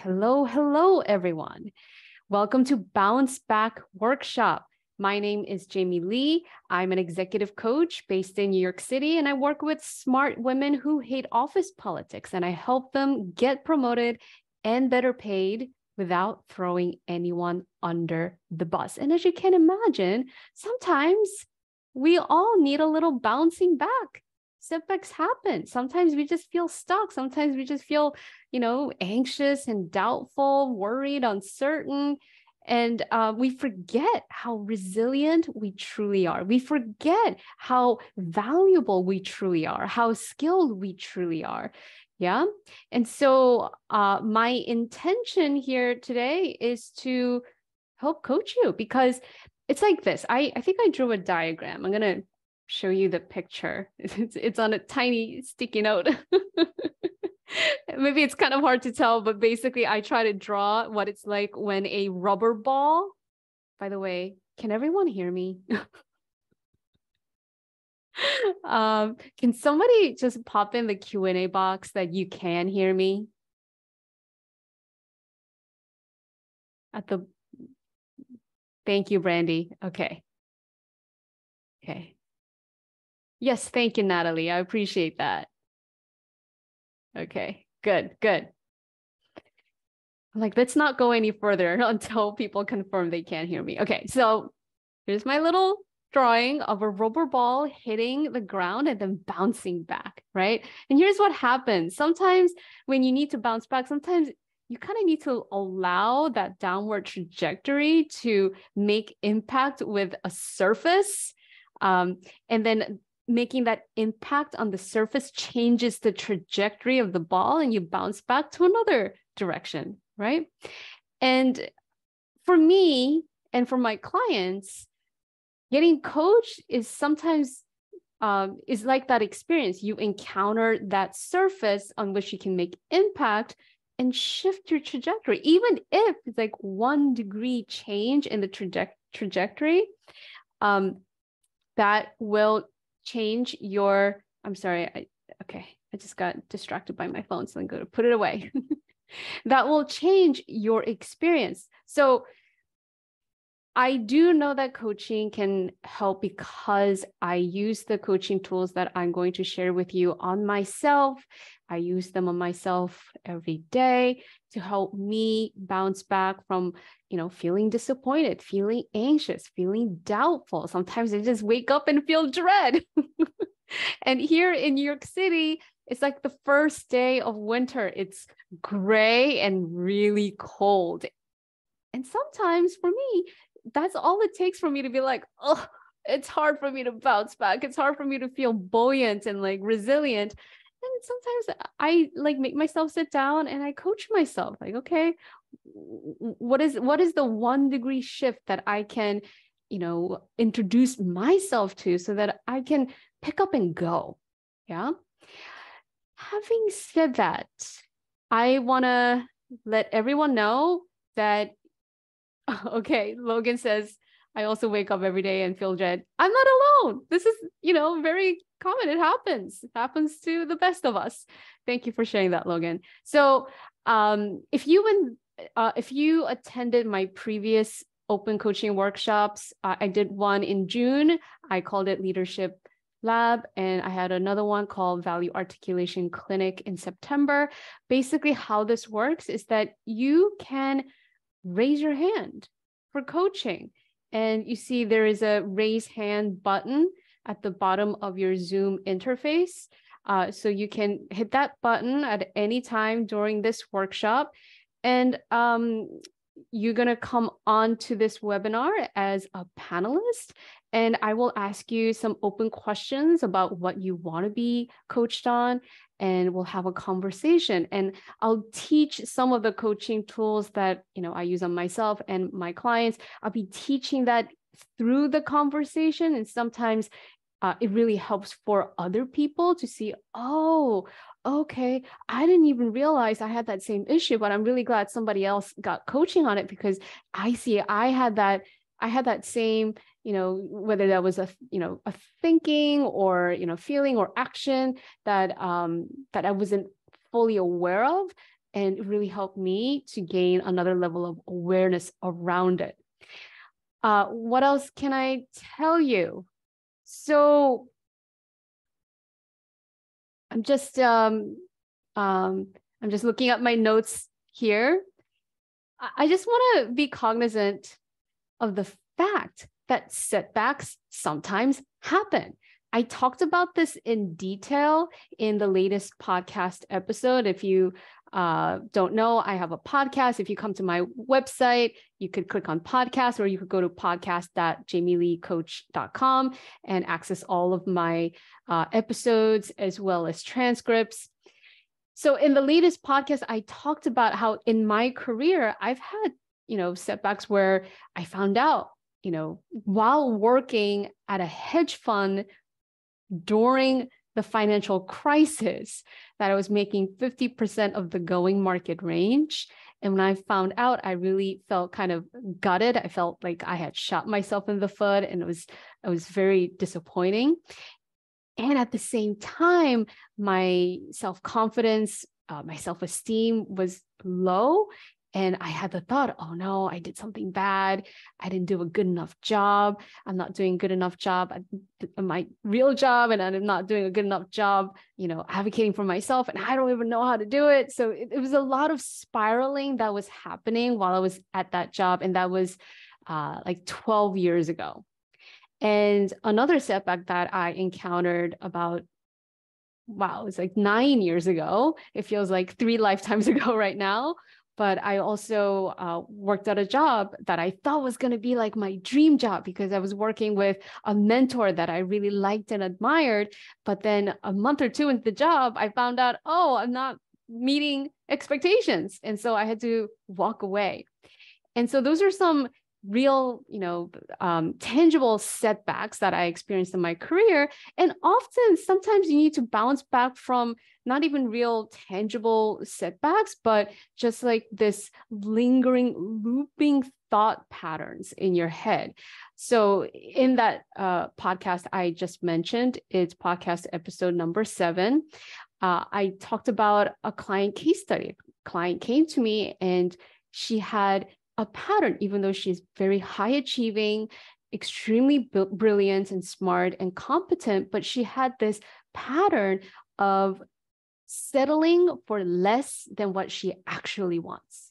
Hello, hello, everyone. Welcome to Bounce Back Workshop. My name is Jamie Lee. I'm an executive coach based in New York City, and I work with smart women who hate office politics, and I help them get promoted and better paid without throwing anyone under the bus. And as you can imagine, sometimes we all need a little bouncing back. Setbacks happen. Sometimes we just feel stuck. Sometimes we just feel, anxious and doubtful, worried, uncertain. And we forget how resilient we truly are. We forget how valuable we truly are, how skilled we truly are. Yeah. And so my intention here today is to help coach you, because it's like this. I think I drew a diagram. I'm going to show you the picture. It's on a tiny sticky note. Maybe it's kind of hard to tell, but basically I try to draw what it's like when a rubber ball, by the way, can everyone hear me? Can somebody just pop in the Q&A box that you can hear me? Thank you, Brandy. Okay. Yes, thank you, Natalie. I appreciate that. Okay, good. Let's not go any further until people confirm they can't hear me. Okay, so here's my little drawing of a rubber ball hitting the ground and then bouncing back, right? And here's what happens. Sometimes when you need to bounce back, sometimes you kind of need to allow that downward trajectory to make impact with a surface. And then making that impact on the surface changes the trajectory of the ball and you bounce back to another direction, right? And for me and for my clients, getting coached is sometimes is like that experience. You encounter that surface on which you can make impact and shift your trajectory. Even if it's like 1 degree change in the trajectory, that will change your, I'm sorry, I just got distracted by my phone, so I'm going to put it away. That will change your experience. So I do know that coaching can help because I use the coaching tools that I'm going to share with you on myself. I use them on myself every day to help me bounce back from, feeling disappointed, feeling anxious, feeling doubtful. Sometimes I just wake up and feel dread. And here in New York City, it's like the first day of winter. It's gray and really cold. And sometimes for me, that's all it takes for me to be like, oh, it's hard for me to bounce back. It's hard for me to feel buoyant and resilient. And sometimes I make myself sit down and I coach myself like, okay, what is the 1 degree shift that I can, introduce myself to so that I can pick up and go. Yeah. Having said that, I want to let everyone know that, okay, Logan says, I also wake up every day and feel dread. I'm not alone. This is, very common. It happens to the best of us. Thank you for sharing that, Logan. So if you attended my previous open coaching workshops, I did one in June. I called it Leadership Lab, and I had another one called Value Articulation Clinic in September. Basically, how this works is that you can raise your hand for coaching. And you see there is a raise hand button at the bottom of your Zoom interface. So you can hit that button at any time during this workshop. And you're going to come on to this webinar as a panelist. And I will ask you some open questions about what you want to be coached on. And we'll have a conversation. And I'll teach some of the coaching tools that I use on myself and my clients. I'll be teaching that through the conversation. And sometimes it really helps for other people to see, oh, okay, I didn't even realize I had that same issue, but I'm really glad somebody else got coaching on it, because I see I had that same, whether that was a thinking or, feeling or action that I wasn't fully aware of. and it really helped me to gain another level of awareness around it. What else can I tell you? So I'm just looking at my notes here. I just want to be cognizant of the fact that setbacks sometimes happen. I talked about this in detail in the latest podcast episode. If you don't know, I have a podcast. If you come to my website, you could click on podcast, or you could go to podcast.jamieleecoach.com and access all of my episodes as well as transcripts. So in the latest podcast, I talked about how in my career, I've had, setbacks where I found out, while working at a hedge fund during the financial crisis, that I was making 50% of the going market range. And when I found out, I really felt kind of gutted. I felt like I had shot myself in the foot, and it was very disappointing. And at the same time, my self-confidence, my self-esteem was low. And I had the thought, oh no, I did something bad. I didn't do a good enough job. I'm not doing a good enough job at my real job, and I'm not doing a good enough job, advocating for myself, and I don't even know how to do it. So it was a lot of spiraling that was happening while I was at that job. And that was like 12 years ago. And another setback that I encountered it's like 9 years ago. It feels like 3 lifetimes ago right now. But I also worked at a job that I thought was going to be like my dream job, because I was working with a mentor that I really liked and admired. But then a month or two into the job, I found out, oh, I'm not meeting expectations. And so I had to walk away. And so those are some real, tangible setbacks that I experienced in my career. And often, sometimes you need to bounce back from not even real tangible setbacks, but just like this lingering, looping thought patterns in your head. So in that podcast I just mentioned, it's podcast episode number 7. I talked about a client case study. A client came to me and she had a pattern, even though she's very high achieving, extremely brilliant and smart and competent, but she had this pattern of settling for less than what she actually wants.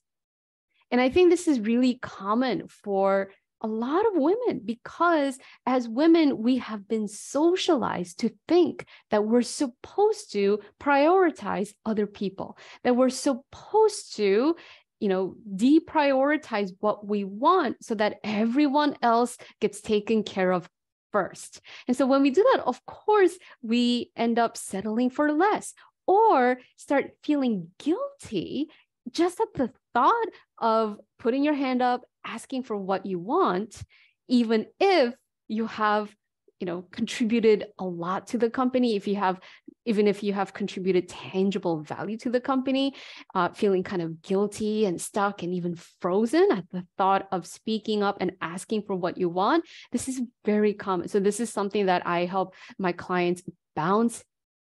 And I think this is really common for a lot of women, because as women, we have been socialized to think that we're supposed to prioritize other people, that we're supposed to deprioritize what we want so that everyone else gets taken care of first. And so when we do that, of course, we end up settling for less, or start feeling guilty just at the thought of putting your hand up, asking for what you want, even if you have contributed a lot to the company, even if you have contributed tangible value to the company, feeling kind of guilty and stuck and even frozen at the thought of speaking up and asking for what you want. This is very common. So this is something that I help my clients bounce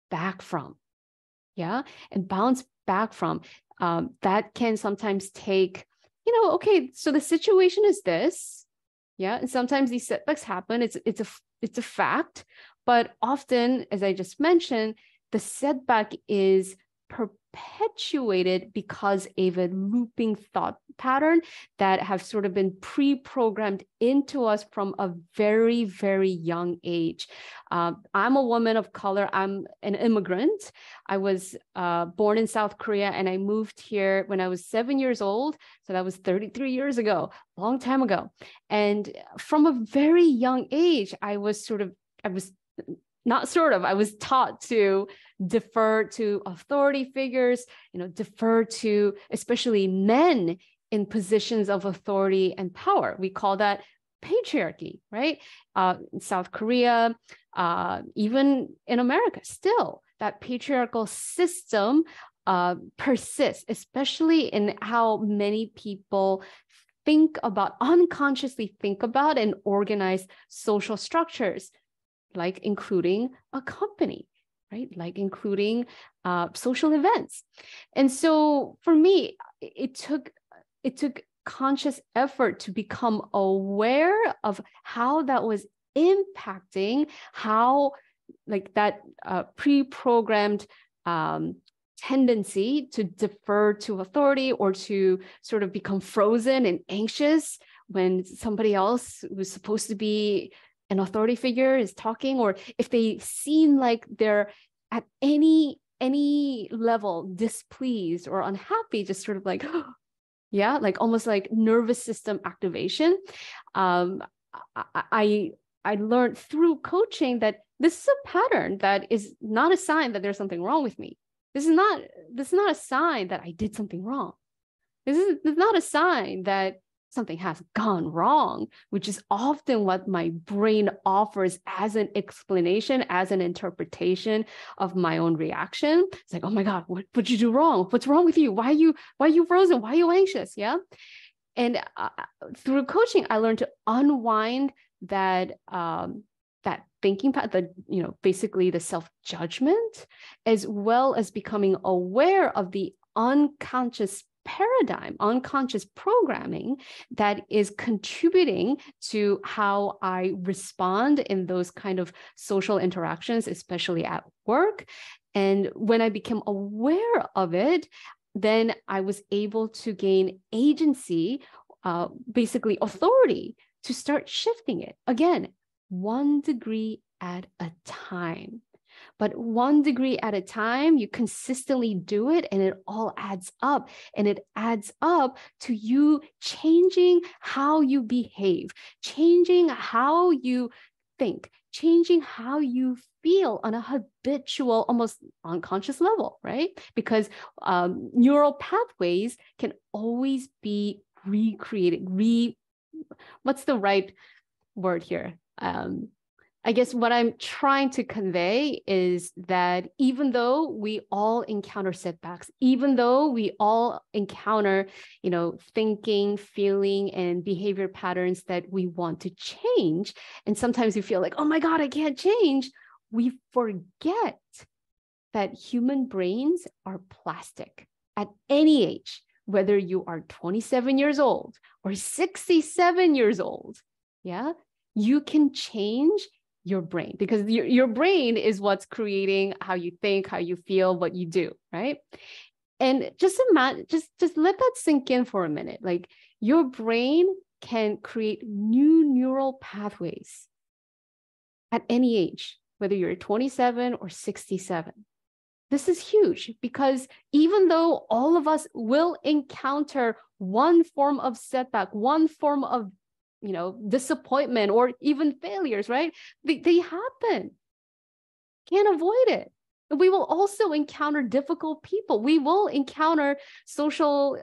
back from. Yeah. And bounce back from. That can sometimes take, okay, so the situation is this. Yeah. And sometimes these setbacks happen. It's a fact, but often, as I just mentioned, the setback is perpetuated because of a looping thought pattern that have sort of been pre-programmed into us from a very, very young age. I'm a woman of color. I'm an immigrant. I was born in South Korea, and I moved here when I was 7 years old. So that was 33 years ago, a long time ago. And from a very young age, I was taught to defer to authority figures, defer to especially men in positions of authority and power. We call that patriarchy, right? In South Korea, even in America, still that patriarchal system persists, especially in how many people unconsciously think about and organize social structures, like including a company. right? Like including social events. And so for me, it took conscious effort to become aware of how that was impacting how like that pre-programmed tendency to defer to authority or to sort of become frozen and anxious when somebody else who's supposed to be an authority figure is talking, or if they seem like they're at any level displeased or unhappy, just sort of like, yeah, like almost like nervous system activation. I learned through coaching that this is a pattern that is not a sign that there's something wrong with me. This is not a sign that I did something wrong. This is not a sign that something has gone wrong, which is often what my brain offers as an explanation, as an interpretation of my own reaction. It's like, oh my God, what did you do wrong? What's wrong with you? Why are you frozen? Why are you anxious? Yeah. And through coaching, I learned to unwind that that thinking path, basically the self-judgment, as well as becoming aware of the unconscious paradigm, unconscious programming that is contributing to how I respond in those kind of social interactions, especially at work. And when I became aware of it, then I was able to gain agency, basically authority, to start shifting it. Again, 1 degree at a time. But 1 degree at a time, you consistently do it and it all adds up. And it adds up to you changing how you behave, changing how you think, changing how you feel on a habitual, almost unconscious level, right? Because neural pathways can always be recreated. What's the right word here? I guess what I'm trying to convey is that even though we all encounter setbacks, even though we all encounter, thinking, feeling, and behavior patterns that we want to change, and sometimes you feel like, oh my God, I can't change, we forget that human brains are plastic at any age, whether you are 27 years old or 67 years old. Yeah. You can change your brain because your brain is what's creating how you think, how you feel, what you do, right? And just imagine, just let that sink in for a minute. Like your brain can create new neural pathways at any age, whether you're 27 or 67. This is huge because even though all of us will encounter one form of setback, one form of disappointment or even failures, right? They happen. Can't avoid it. And we will also encounter difficult people. We will encounter social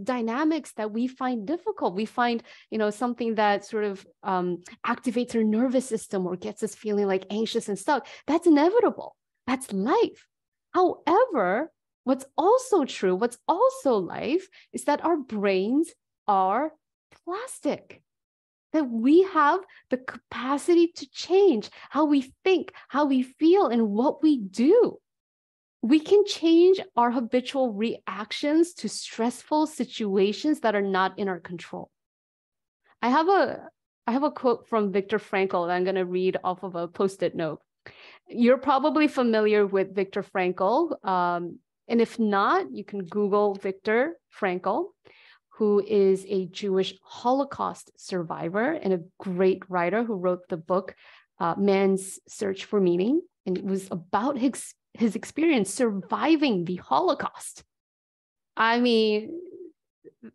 dynamics that we find difficult. We find, something that sort of activates our nervous system or gets us feeling like anxious and stuck. That's inevitable. That's life. However, what's also true, what's also life is that our brains are plastic. That we have the capacity to change how we think, how we feel, and what we do. We can change our habitual reactions to stressful situations that are not in our control. I have a quote from Viktor Frankl that I'm going to read off of a Post-it note. You're probably familiar with Viktor Frankl. And if not, you can Google Viktor Frankl, who is a Jewish Holocaust survivor and a great writer who wrote the book, Man's Search for Meaning. And it was about his experience surviving the Holocaust. I mean,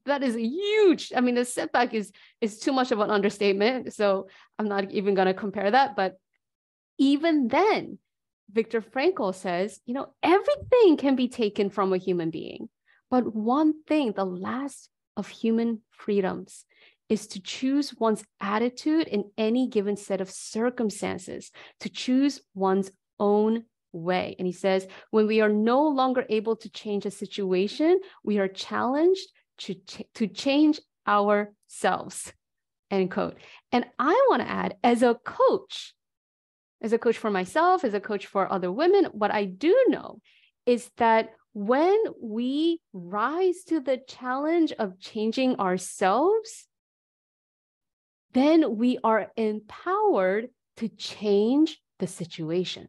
that is huge. I mean, the setback is too much of an understatement. So I'm not even going to compare that. But even then, Viktor Frankl says, everything can be taken from a human being. But one thing, the last of human freedoms, is to choose one's attitude in any given set of circumstances, to choose one's own way. And he says, when we are no longer able to change a situation, we are challenged to change ourselves, end quote. And I want to add, as a coach, as a coach for myself, as a coach for other women, what I do know is that when we rise to the challenge of changing ourselves, then we are empowered to change the situation.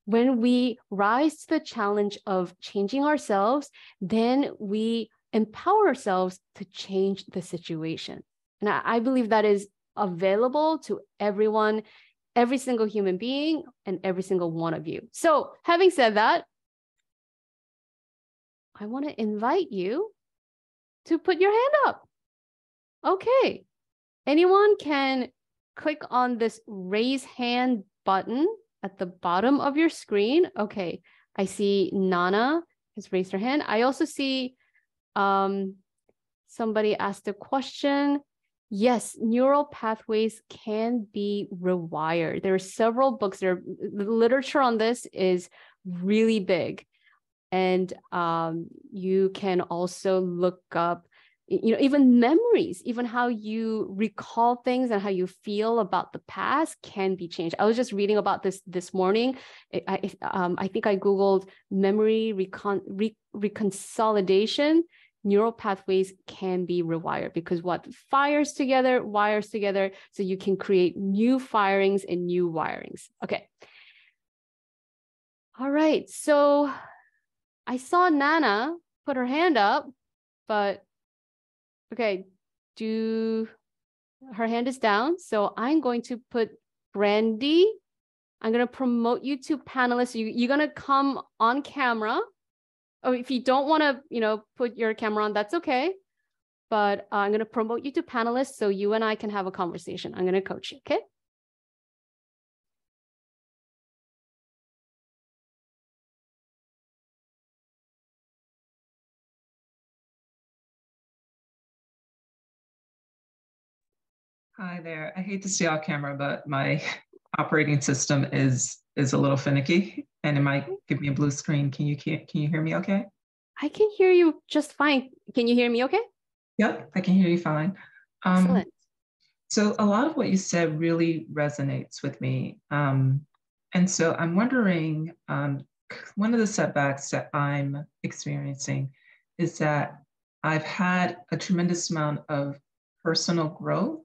When we rise to the challenge of changing ourselves, then we empower ourselves to change the situation. And I believe that is available to everyone, every single human being, and every single one of you. So having said that, I want to invite you to put your hand up. Okay. Anyone can click on this raise hand button at the bottom of your screen. Okay. I see Nana has raised her hand. I also see somebody asked a question. Yes, neural pathways can be rewired. There are several books. The literature on this is really big. And you can also look up, even memories, even how you recall things and how you feel about the past can be changed. I was just reading about this morning. I think I Googled memory reconsolidation. Neural pathways can be rewired because what wires together, so you can create new firings and new wirings. Okay. All right. So I saw Nana put her hand up, but okay, her hand is down. So I'm going to put Brandy. I'm going to promote you to panelists. You're going to come on camera. Oh, if you don't want to, put your camera on, that's okay. But I'm going to promote you to panelists so you and I can have a conversation. I'm going to coach you, okay? Hi there. I hate to stay off camera, but my operating system is a little finicky and it might give me a blue screen. Can you hear me okay? I can hear you just fine. Can you hear me okay? Yep, I can hear you fine. Excellent. So a lot of what you said really resonates with me. And so I'm wondering, one of the setbacks that I'm experiencing is that I've had a tremendous amount of personal growth.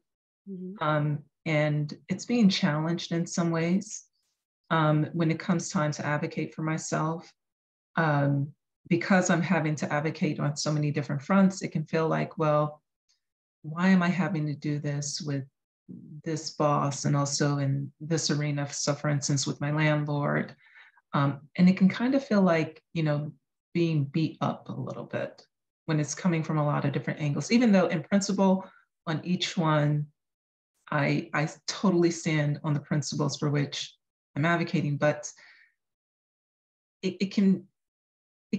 Mm-hmm. And it's being challenged in some ways when it comes time to advocate for myself. Because I'm having to advocate on so many different fronts, it can feel like, well, why am I having to do this with this boss and also in this arena? So for instance, with my landlord, and it can kind of feel like, being beat up a little bit when it's coming from a lot of different angles, even though in principle on each one, I totally stand on the principles for which I'm advocating, but it can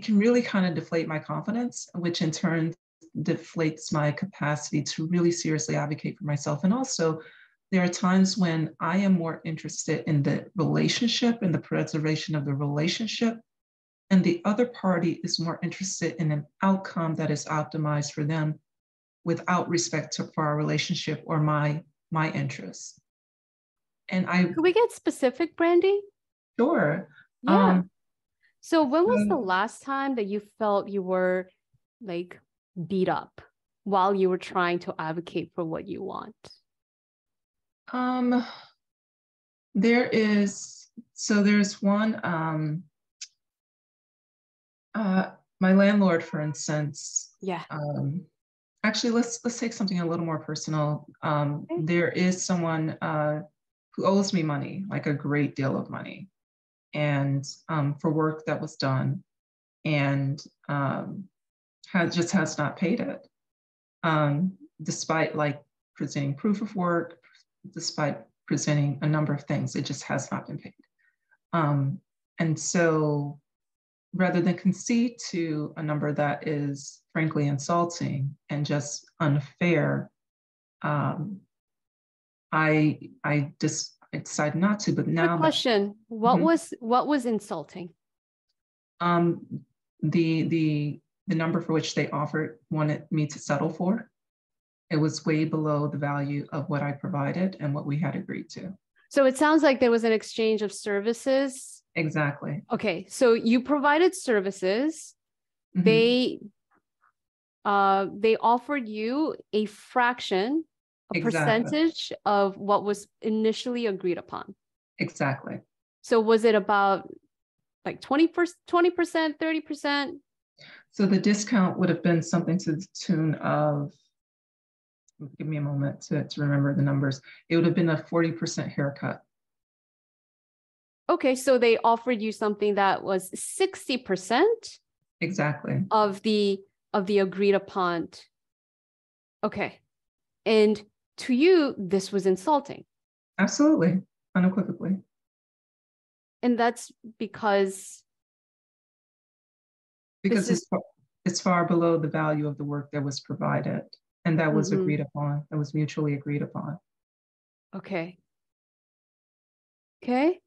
really kind of deflate my confidence, which in turn deflates my capacity to really seriously advocate for myself. And also, there are times when I am more interested in the relationship and the preservation of the relationship, and the other party is more interested in an outcome that is optimized for them without respect for our relationship or my interests. And Could we get specific, Brandy? Sure. Yeah. So when was the last time that you felt you were like beat up while you were trying to advocate for what you want? There's one, my landlord, for instance. Yeah. Actually, let's take something a little more personal. Okay. There is someone who owes me money, like a great deal of money, and for work that was done, and has not paid it, despite like presenting proof of work, despite presenting a number of things, it just has not been paid. And so, rather than concede to a number that is frankly insulting and just unfair, I decided not to. But now, quick question: what was insulting? The number for which they wanted me to settle for. It was way below the value of what I provided and what we had agreed to. So it sounds like there was an exchange of services. Exactly. Okay, so you provided services. Mhm. They offered you a fraction, a Exactly. percentage of what was initially agreed upon. Exactly. So was it about like 20%, 20%, 30%? So the discount would have been something to the tune of, give me a moment to remember the numbers. It would have been a 40% haircut. Okay, so they offered you something that was 60% Exactly. of the agreed upon. Okay. And to you, this was insulting. Absolutely. Unequivocally. And that's because this Because is it's far below the value of the work that was provided and that was mhm, agreed upon, that was mutually agreed upon. okay. Okay.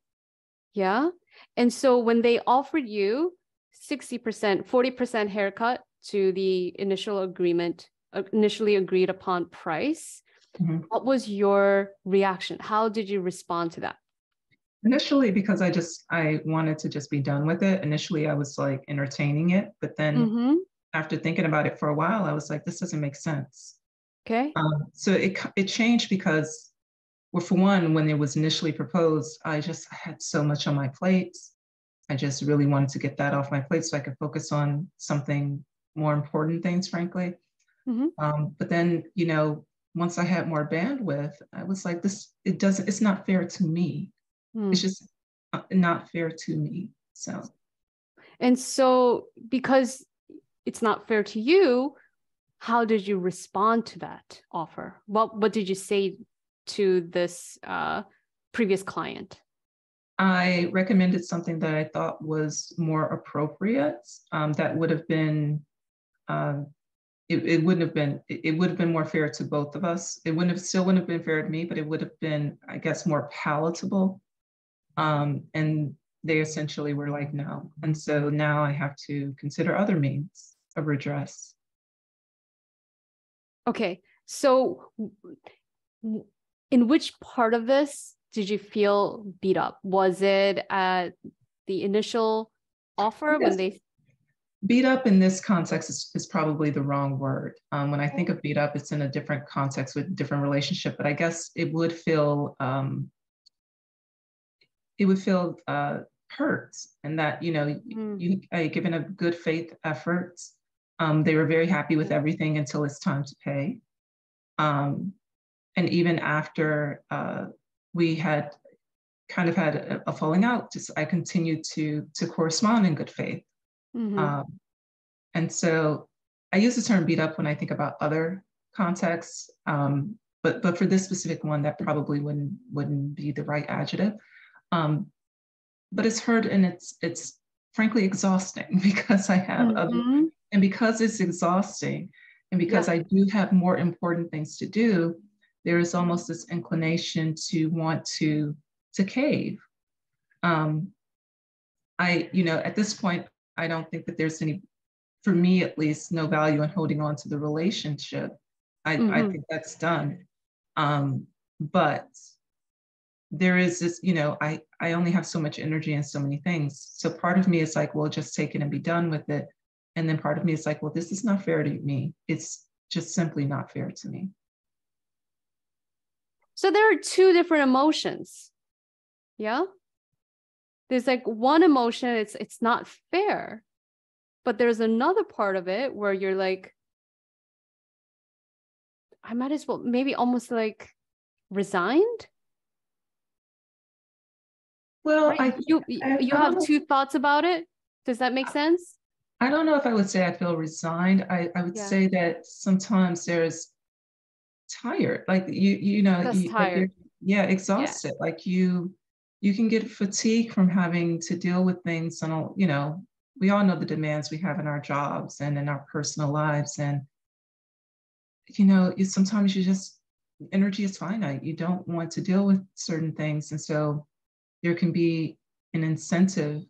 Yeah. And so when they offered you 60%, 40% haircut to the initial agreement, initially agreed upon price, Mhm. what was your reaction? How did you respond to that? Initially, because I wanted to just be done with it. Initially, I was like entertaining it, but then Mm-hmm. after thinking about it for a while, I was like, this doesn't make sense. Okay. So it changed because, well, for one, when it was initially proposed, I just had so much on my plate. I just really wanted to get that off my plate so I could focus on something more important things, frankly. Mm-hmm. But then, once I had more bandwidth, I was like, it's not fair to me. It's Mm. just not fair to me. So And so because it's not fair to you, how did you respond to that offer? What did you say to this previous client? I recommended something that I thought was more appropriate. That would have been, um, it wouldn't have been, it would have been more fair to both of us. It wouldn't have been fair to me, but it would have been, I guess, more palatable. And they essentially were like, no. And so now I have to consider other means of redress. Okay, so in which part of this did you feel beat up? Was it at the initial offer when Yes. they? Beat up in this context is probably the wrong word. When I think of beat up, it's in a different context with a different relationship, but I guess it would feel hurt, and that Mm, given a good faith effort. They were very happy with everything until it's time to pay. Um, and even after we had kind of had a falling out, just I continued to correspond in good faith. mm-hmm. Um, and so I use the term beat up when I think about other contexts, but for this specific one, that probably wouldn't be the right adjective. Um, but it's hurt and it's frankly exhausting because I have other, Mm-hmm. and because it's exhausting and because Yeah. I do have more important things to do, there is almost this inclination to want to cave. um, at this point, I don't think that there's any, for me at least, no value in holding on to the relationship. I Mm-hmm. think that's done. But there is this, I only have so much energy and so many things. So part of me is like, well, just take it and be done with it. And then part of me is like, well, this is not fair to me. It's just simply not fair to me. So there are two different emotions. Yeah. There's like one emotion, it's not fair. But there's another part of it where you're like, I might as well maybe almost like resigned. Well, Right? You I don't have know. two thoughts about it. Does that make sense? I don't know if I would say I feel resigned. I would Yeah. say that sometimes there's tired, like Just like you're, tired. yeah, Yeah. exhausted. Like you can get fatigued from having to deal with things, and we all know the demands we have in our jobs and in our personal lives, and sometimes you just, energy is finite. You don't want to deal with certain things, and so there can be an incentive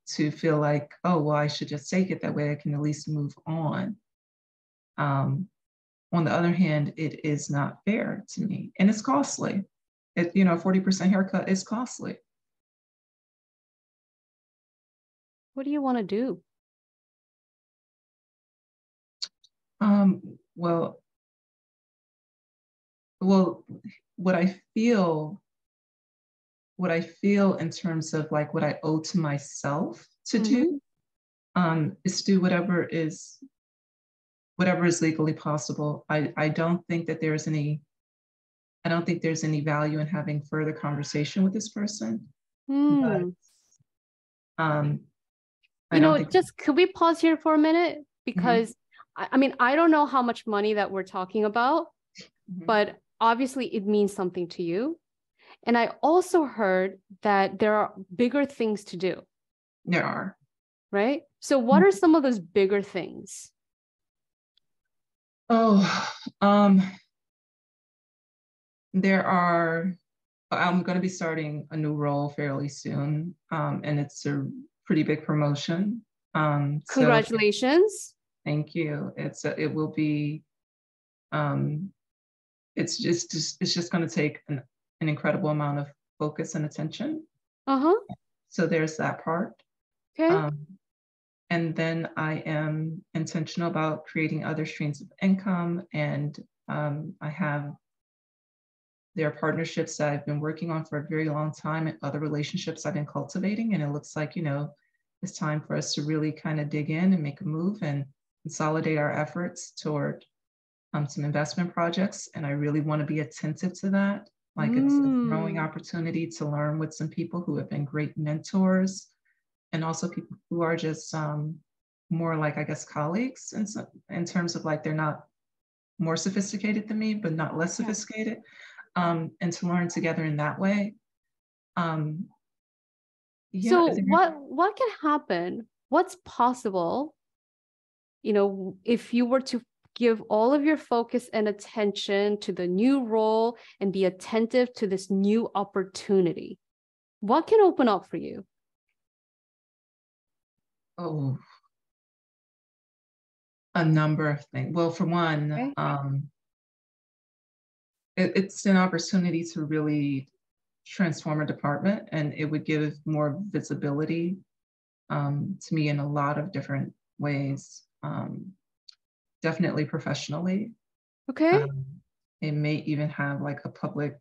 to feel like, oh, well, I should just take it, that way I can at least move on. um, on the other hand, it is not fair to me and it's costly. it, you know, 40% haircut is costly. What do you want to do? Well, well, what I feel, what I feel in terms of like what I owe to myself to do, Mm-hmm. is do whatever is legally possible. I don't think that there's any, I don't think there's any value in having further conversation with this person. But Hmm. um, I You don't know, think. just could we pause here for a minute? Mhm, Because I mean, I don't know how much money that we're talking about, mhm. but obviously it means something to you. And I also heard that there are bigger things to do, There are. right? So what are some of those bigger things? Oh, there are. I'm going to be starting a new role fairly soon, and it's a pretty big promotion. So Congratulations. thank you. It will be. Um, it's just going to take an incredible amount of focus and attention. Uh-huh. So there's that part. Okay. Um, and then I am intentional about creating other streams of income, and I have there are partnerships that I've been working on for a very long time and other relationships I've been cultivating. And it looks like, you know, it's time for us to really kind of dig in and make a move and consolidate our efforts toward some investment projects. And I really want to be attentive to that. Like it's a growing Mm. opportunity to learn with some people who have been great mentors and also people who are just more like, I guess, colleagues in terms of like they're not more sophisticated than me, but not less Yeah. sophisticated, and to learn together in that way. Um, yeah, So what can happen? What's possible, you know, if you were to give all of your focus and attention to the new role and be attentive to this new opportunity? What can open up for you? oh, a number of things. Well, for one, Okay. it's an opportunity to really transform a department, and it would give more visibility to me in a lot of different ways. Definitely professionally. Okay. Um, it may even have like a public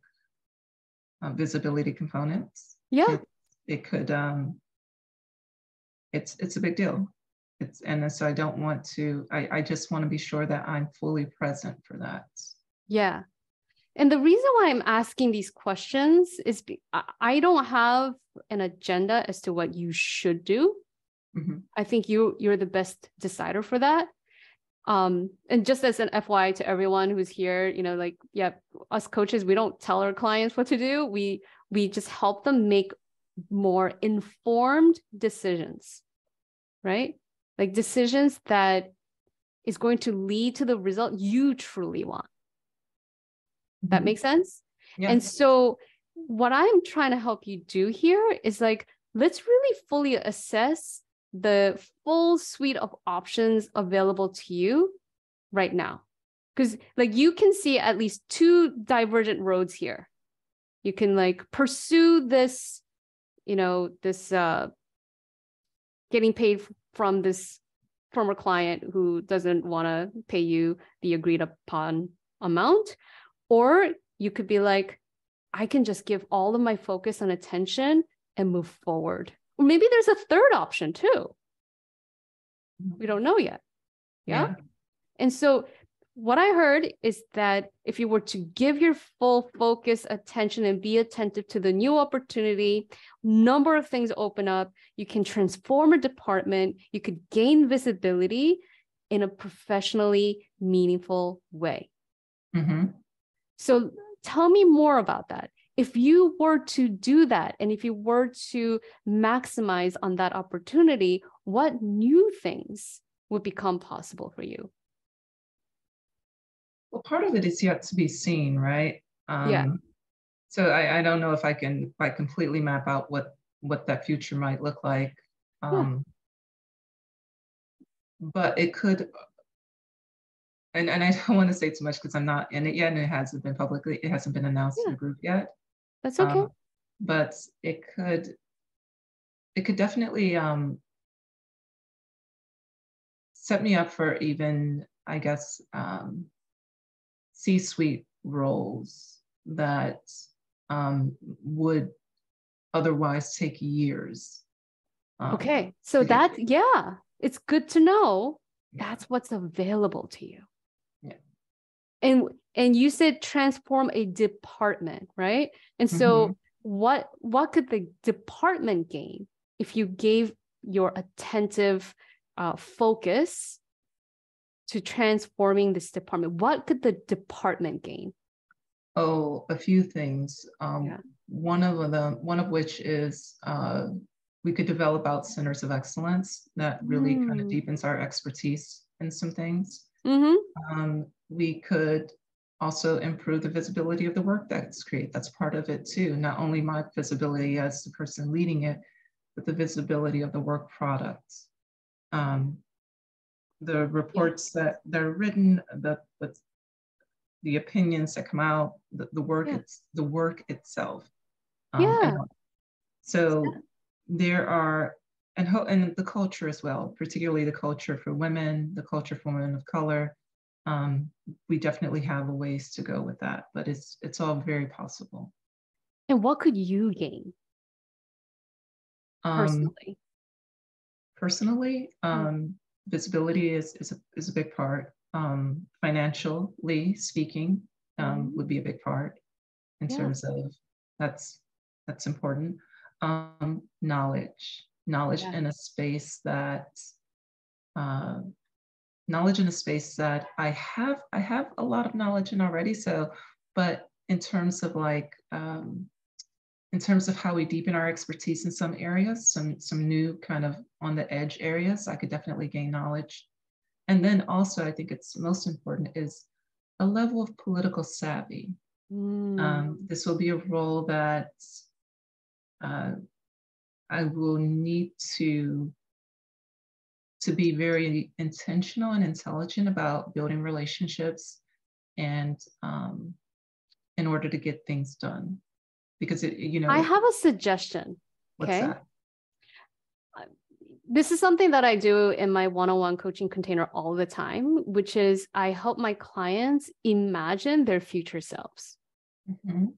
visibility component. Yeah. It it could it's a big deal. It's and so I don't want to. I just want to be sure that I'm fully present for that. Yeah. And the reason why I'm asking these questions is I don't have an agenda as to what you should do. Mhm. I think you're the best decider for that. And just as an FYI to everyone who's here, you know, like, yeah, us coaches, we don't tell our clients what to do. We just help them make more informed decisions, right? Like decisions that is going to lead to the result you truly want. That Mhm. makes sense? Yeah. And so what I'm trying to help you do here is like, let's really fully assess the full suite of options available to you right now. Because like you can see at least two divergent roads here. You can like pursue this, you know, this getting paid from this former client who doesn't want to pay you the agreed upon amount. Or you could be like, I can just give all of my focus and attention and move forward. Or maybe there's a third option too. We don't know yet. Yeah. Yeah. And so what I heard is that if you were to give your full focus, attention, and be attentive to the new opportunity, number of things open up. You can transform a department. You could gain visibility in a professionally meaningful way. Mhm. So tell me more about that. If you were to do that, and if you were to maximize on that opportunity, what new things would become possible for you? Well, part of it is yet to be seen, right? Yeah. So I don't know if I can like completely map out what that future might look like. Yeah. Um, but it could, and I don't want to say too much because I'm not in it yet, and it hasn't been announced to Yeah. the group yet. That's okay. Um, but it could definitely set me up for even, I guess, C-suite roles that would otherwise take years Okay. So to get. that's, yeah, it's good to know Yeah, that's what's available to you. yeah. And you said transform a department, right? And Hmm. so what could the department gain if you gave your attentive focus to transforming this department? What could the department gain? Oh, a few things. Yeah. One of which is we could develop out centers of excellence that really kind of Mm. deepens our expertise in some things. Mm-hmm. We could also improve the visibility of the work that's created. That's part of it too. Not only my visibility as the person leading it, but the visibility of the work products. The Yeah. reports that are written, the opinions that come out, Yeah. the work itself. And Yeah. so there are, and the culture as well, particularly the culture for women, the culture for women of color. Um, we definitely have a ways to go with that, but it's all very possible. And what could you gain Um, personally? Personally, Mm. visibility is a big part. Financially speaking, Mhm. would be a big part in Yeah. terms of that's that's important. Knowledge Yeah. in a space that uh, knowledge in a space that I have a lot of knowledge in already. So, but in terms of how we deepen our expertise in some areas, some new kind of on the edge areas, I could definitely gain knowledge. And then also, I think it's most important is a level of political savvy. Mm. This will be a role that uh, I will need to be very intentional and intelligent about building relationships and in order to get things done. Because I have a suggestion. what's Okay. that? This is something that I do in my one-on-one coaching container all the time, which is I help my clients imagine their future selves. Mhm.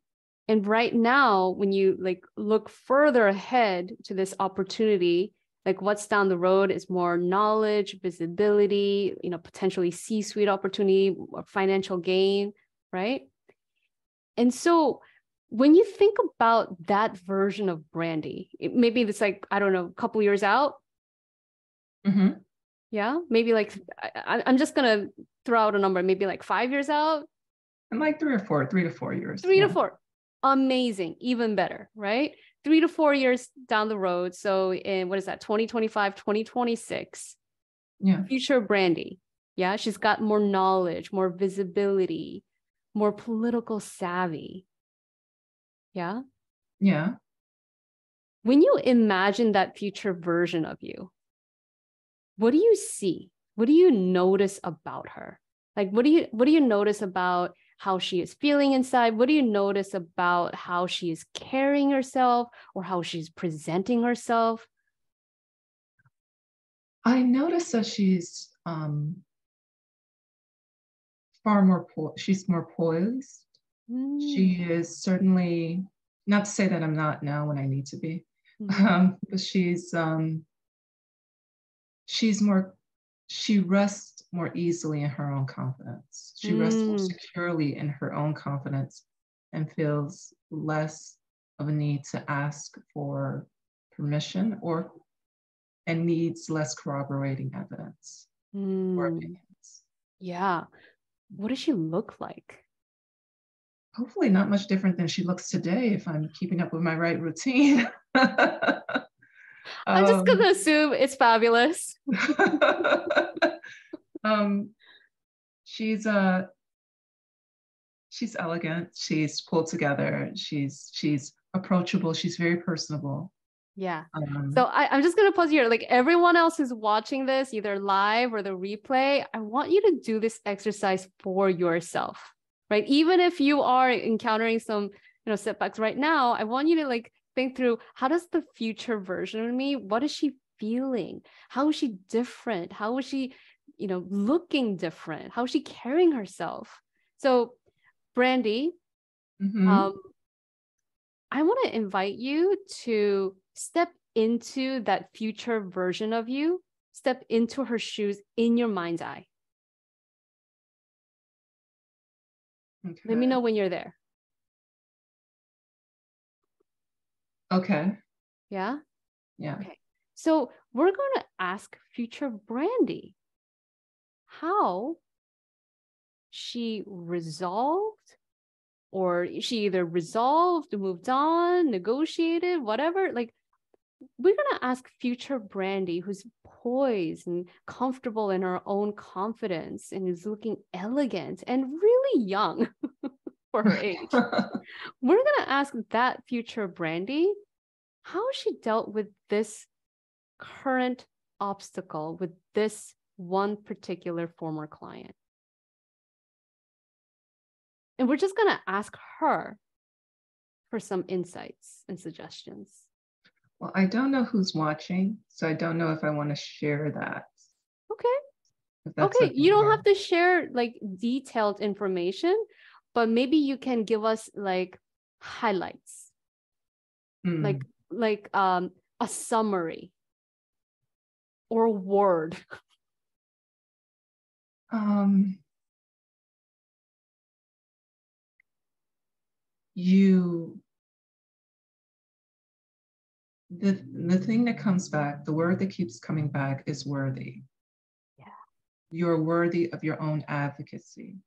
And right now, when you like look further ahead to this opportunity, like what's down the road is more knowledge, visibility, potentially C-suite opportunity, or financial gain, right? And so when you think about that version of Brandy, maybe it's like, I don't know, a couple years out. Mhm. Yeah. Maybe like, I'm just going to throw out a number, maybe like 5 years out, And like 3 to 4 years. 3 to Yeah. 4. Amazing. Even better, right? 3 to 4 years down the road. So in what is that, 2025, 2026, Yeah. future Brandy. Yeah. She's got more knowledge, more visibility, more political savvy. Yeah. Yeah. When you imagine that future version of you, what do you see? What do you notice about her? Like, what do you notice about how she is feeling inside? What do you notice about how she is carrying herself or how she's presenting herself? I noticed that she's she's more poised. Mm. She is certainly, not to say that I'm not now when I need to be, Mhm. but she's more, she rests more easily in her own confidence. She rests more Mm. securely in her own confidence and feels less of a need to ask for permission or and needs less corroborating evidence or Mm. opinions. Yeah. What does she look like? Hopefully not much different than she looks today if I'm keeping up with my right routine. I'm just um, gonna assume it's fabulous. um, she's she's elegant, she's pulled together, she's approachable, she's very personable. Yeah. So Um, I'm just going to pause here. Like everyone else who's watching this, either live or the replay, I want you to do this exercise for yourself, right? Even if you are encountering some setbacks right now, I want you to like think through, how does the future version of me, what is she feeling? How is she different? How is she, looking different? How is she carrying herself? So, Brandy, Mm-hmm. I want to invite you to step into that future version of you, step into her shoes in your mind's eye. Let me Okay. know when you're there. Okay. Yeah? Yeah. Okay. So we're going to ask future Brandy how she resolved, or she either resolved, moved on, negotiated, whatever. Like, we're going to ask future Brandy, who's poised and comfortable in her own confidence and is looking elegant and really young for her age. We're going to ask that future Brandy how she dealt with this current obstacle with this one particular former client. And we're just going to ask her for some insights and suggestions. Well, I don't know who's watching, so I don't know if I want to share that. Okay. If that's Okay. You don't okay. have to share like detailed information, but maybe you can give us like highlights, Mm. like a summary or a word. Um, you, the thing that comes back, the word that keeps coming back is worthy. Yeah. You're worthy of your own advocacy.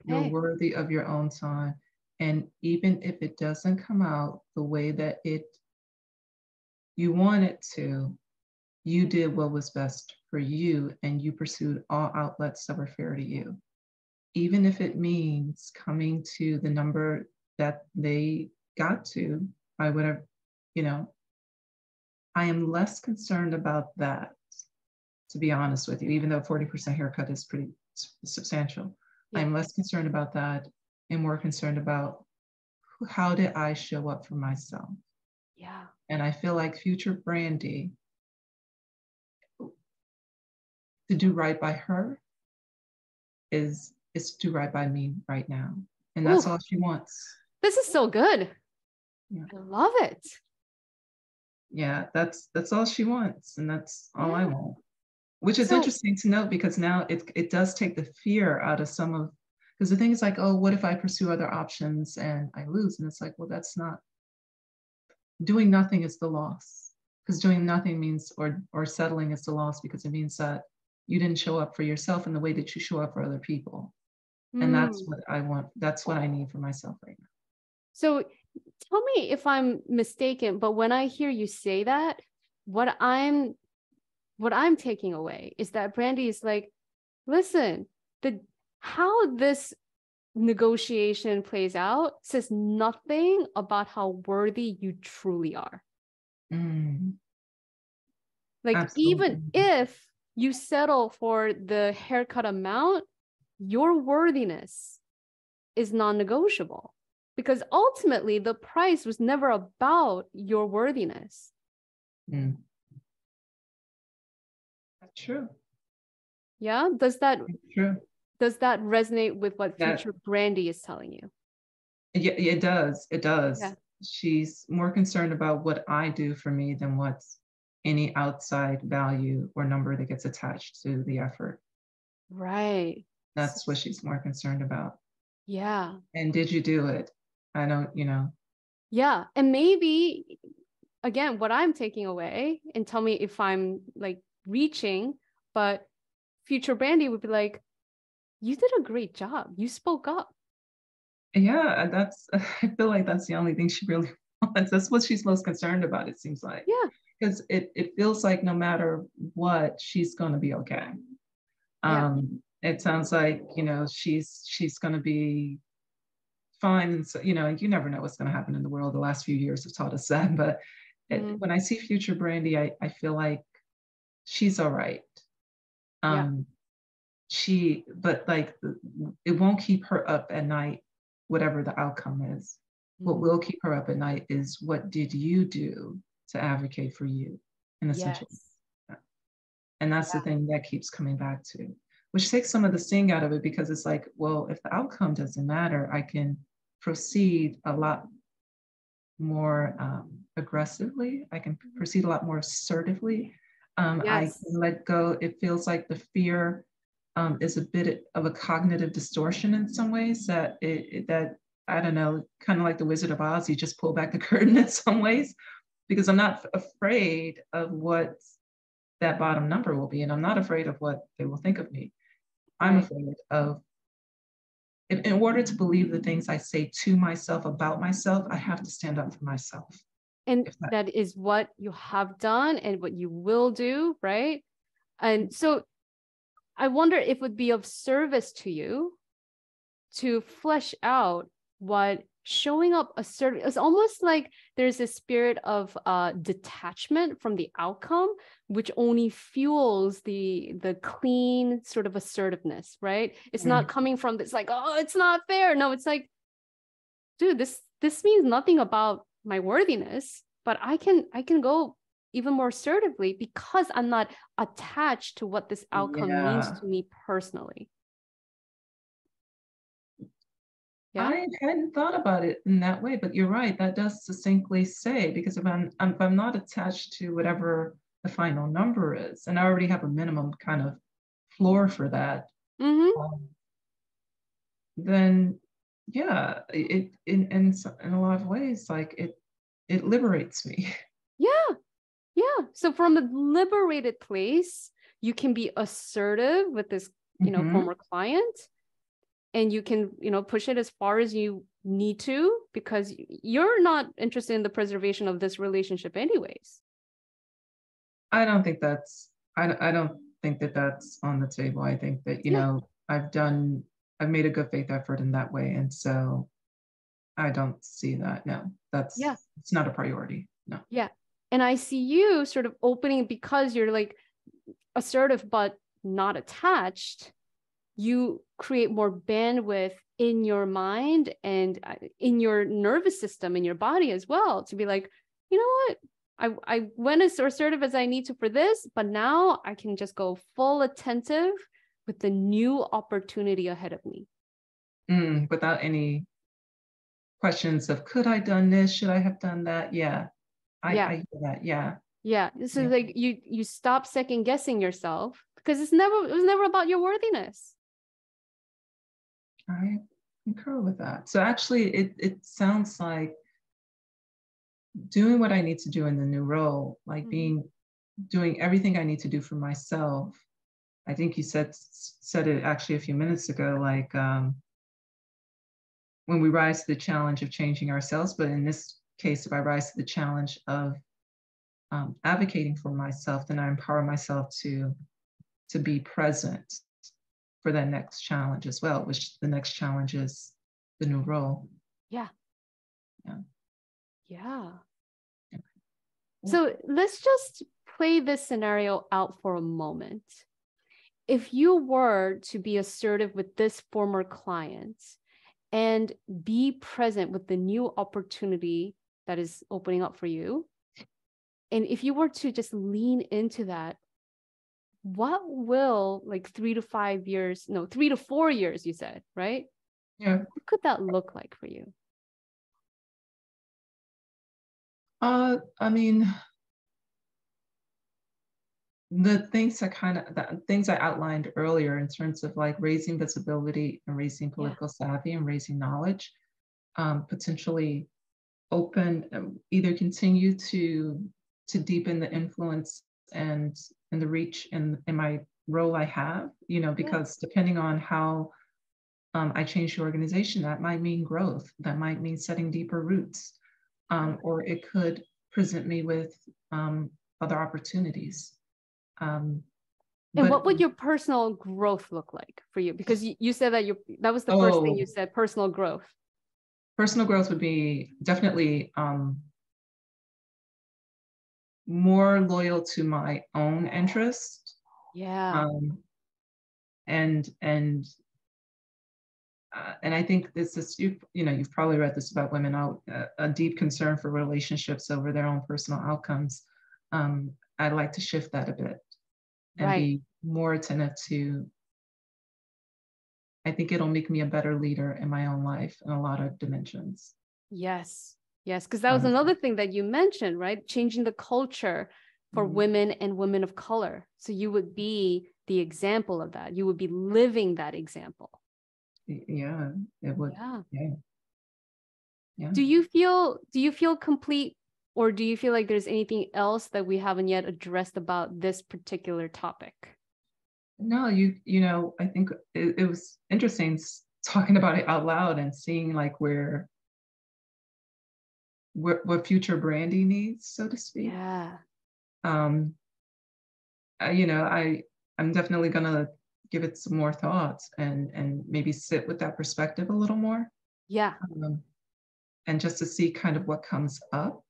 You're Okay. worthy of your own time. And even if it doesn't come out the way that you want it to, you did what was best for you and you pursued all outlets that were fair to you. Even if it means coming to the number that they got to by whatever, you know, I am less concerned about that, to be honest with you, even though 40% haircut is pretty substantial. Yeah. I'm less concerned about that and more concerned about how did I show up for myself? Yeah. And I feel like future Brandy, to do right by her is to do right by me right now. And that's Ooh, all she wants. this is so good. Yeah. I love it. Yeah, that's all she wants. And that's all I Yeah. want. Which is So, interesting to note because now it does take the fear out of some of, because the thing is like, oh, what if I pursue other options and I lose? And it's like, well, that's not, doing nothing is the loss. Because doing nothing means, or settling is the loss because it means that you didn't show up for yourself in the way that you show up for other people. And that's mm, what I want. That's what I need for myself right now. so tell me if I'm mistaken, but when I hear you say that, what I'm what I'm taking away is that Brandy is like, listen, the how this negotiation plays out says nothing about how worthy you truly are. Mm, Like, even absolutely. if you settle for the haircut amount, your worthiness is non-negotiable, because ultimately the price was never about your worthiness. Mm, that's true. Yeah. It's true. Does that resonate with what That future Brandy is telling you? Yeah, it does. It Yeah. does. She's more concerned about what I do for me than what's any outside value or number that gets attached to the effort. Right. That's what she's more concerned about. Yeah. And did you do it? I don't, Yeah. And maybe again, what I'm taking away, and tell me if I'm like reaching, but future Brandy would be like, you did a great job. You spoke up. yeah, that's, I feel like that's the only thing she really wants. That's what she's most concerned about, it seems like. Yeah. Because it feels like no matter what, she's going to be okay. Yeah. It sounds like, she's going to be fine. And so, you never know what's going to happen in the world. The last few years have taught us that. But Mm, when I see future Brandy, I feel like she's all right. yeah. Um, but like, it won't keep her up at night, whatever the outcome is. what will keep her up at night is what did you do to advocate for you in essential. Yes. And that's the thing that keeps coming back to, which takes some of the sting out of it because it's like, well, if the outcome doesn't matter, I can proceed a lot more aggressively. I can proceed a lot more assertively. I Yes. can let go. It feels like the fear is a bit of a cognitive distortion in some ways that I don't know, kind of like the Wizard of Oz, you just pull back the curtain in some ways because I'm not afraid of what that bottom number will be, and I'm not afraid of what they will think of me. I'm Right. afraid of in order to believe the things I say to myself about myself, I have to stand up for myself. And If that, that is what you have done and what you will do, right? And so I wonder if it would be of service to you to flesh out what showing up assertive. It's almost like there's a spirit of detachment from the outcome, which only fuels the clean sort of assertiveness, right? It's not coming from this like, oh, it's not fair. No, it's like, dude, this means nothing about my worthiness, but I can go even more assertively because I'm not attached to what this outcome means yeah, to me personally. Yeah. I hadn't thought about it in that way, but you're right. That does succinctly say because if I'm not attached to whatever the final number is, and I already have a minimum kind of floor for that, Mm-hmm. um, then yeah, it in a lot of ways, like it liberates me. Yeah. Yeah. So from a liberated place, you can be assertive with this, Mm-hmm. former client, and you can, push it as far as you need to because you're not interested in the preservation of this relationship anyways. I don't think that's I don't think that that's on the table. I think that, Yeah. I've made a good faith effort in that way. And so I don't see that. No, Yeah. it's not a priority. No. Yeah. And I see you sort of opening because you're like assertive but not attached. You create more bandwidth in your mind and in your nervous system, in your body as well, to be like, you know what? I went as assertive as I need to for this, but now I can just go full attentive with the new opportunity ahead of me. Without any questions of could I done this? Should I have done that? Yeah. Yeah. I hear that. Yeah. Yeah. So Yeah. like you stop second guessing yourself because it was never about your worthiness. I concur with that. So actually it sounds like doing what I need to do in the new role, like Mhm. doing everything I need to do for myself. I think you said it actually a few minutes ago, like when we rise to the challenge of changing ourselves, but in this case, if I rise to the challenge of advocating for myself, then I empower myself to be present for that next challenge as well, which the next challenge is the new role. Yeah. Yeah. Yeah. Okay. So let's just play this scenario out for a moment. If you were to be assertive with this former client and be present with the new opportunity that is opening up for you, and if you were to just lean into that, what will like 3 to 5 years, no, 3 to 4 years, you said, right? Yeah. What could that look like for you? I mean, the things I outlined earlier in terms of like raising visibility and raising Yeah. political savvy and raising knowledge, potentially open, either continue to deepen the influence and the reach in my role I have, Yeah. because depending on how I change the organization, that might mean growth, that might mean setting deeper roots, Yeah. or it could present me with other opportunities. Um, And but what would your personal growth look like for you? Because you said that that was the first thing you oh, said, personal growth. personal growth would be definitely more loyal to my own interest, Yeah. um, and and I think this is, you've probably read this about women, a deep concern for relationships over their own personal outcomes. I'd like to shift that a bit and Right. be more attentive to, I think it'll make me a better leader in my own life in a lot of dimensions. Yes. Yes. Because that was Honestly. another thing that you mentioned, right? Changing the culture for Mhm. women and women of color. So you would be the example of that. You would be living that example. Yeah, it would. Yeah. Yeah, yeah. Do you feel complete, or do you feel like there's anything else that we haven't yet addressed about this particular topic? No, I think it was interesting talking about it out loud and seeing like where what future branding needs, so to speak. Yeah. Um, I'm definitely gonna give it some more thoughts and maybe sit with that perspective a little more, Yeah. um, and just to see kind of what comes up.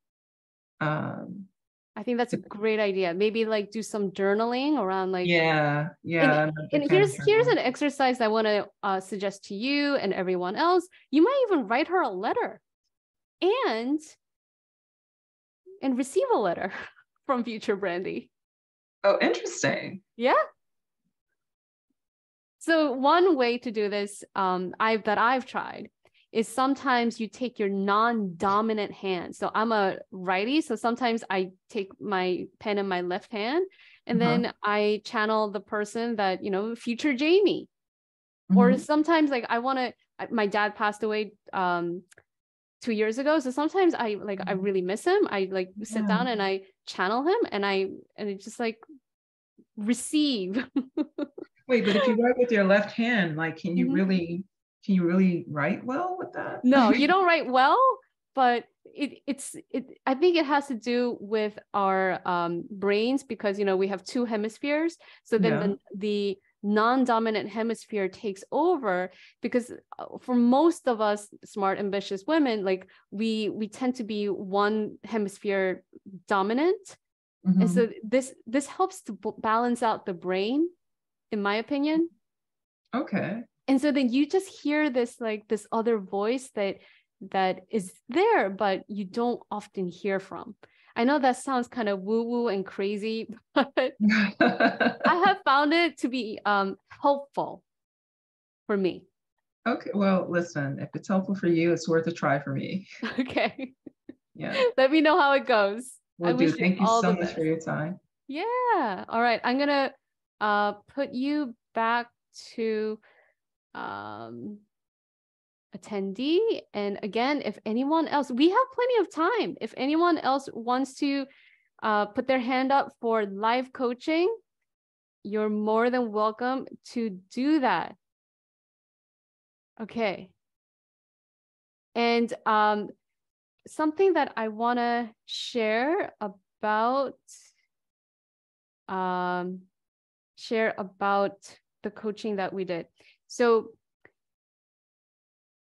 Um, I think that's a to, great idea. Maybe like do some journaling around like, yeah, and yeah, I'm a and big fan of here's journaling. an exercise I want to suggest to you and everyone else. You might even write her a letter and receive a letter from future Brandy. Oh, interesting. Yeah. So one way to do this, I've tried, is sometimes you take your non-dominant hand. So I'm a righty, so sometimes I take my pen in my left hand, and Uh-huh. then I channel the person that, future Jamie. Or Mhm. sometimes like I want to. My dad passed away 2 years ago, so sometimes I Mhm. really miss him. I like sit Yeah. down and I channel him, and it just like receive. Wait, but if you write with your left hand, like, Mhm. can you really write well with that? No, you don't write well, but I think it has to do with our brains, because we have two hemispheres. So then Yeah. the non-dominant hemisphere takes over, because for most of us smart, ambitious women, like we tend to be one hemisphere dominant. And Mhm. so this helps to balance out the brain, in my opinion. Okay. And so then you just hear this like this other voice that is there, but you don't often hear from. I know that sounds kind of woo-woo and crazy, but I have found it to be helpful for me. Okay, well, listen, if it's helpful for you, it's worth a try for me. Okay. Yeah, Let me know how it goes. I will do. wish you Thank you all so the much for best. your time. Yeah. All right. I'm gonna put you back to um attendee. And again, if anyone else, we have plenty of time. If anyone else wants to put their hand up for live coaching, you're more than welcome to do that. Okay. And something that I want to share um, about the coaching that we did. So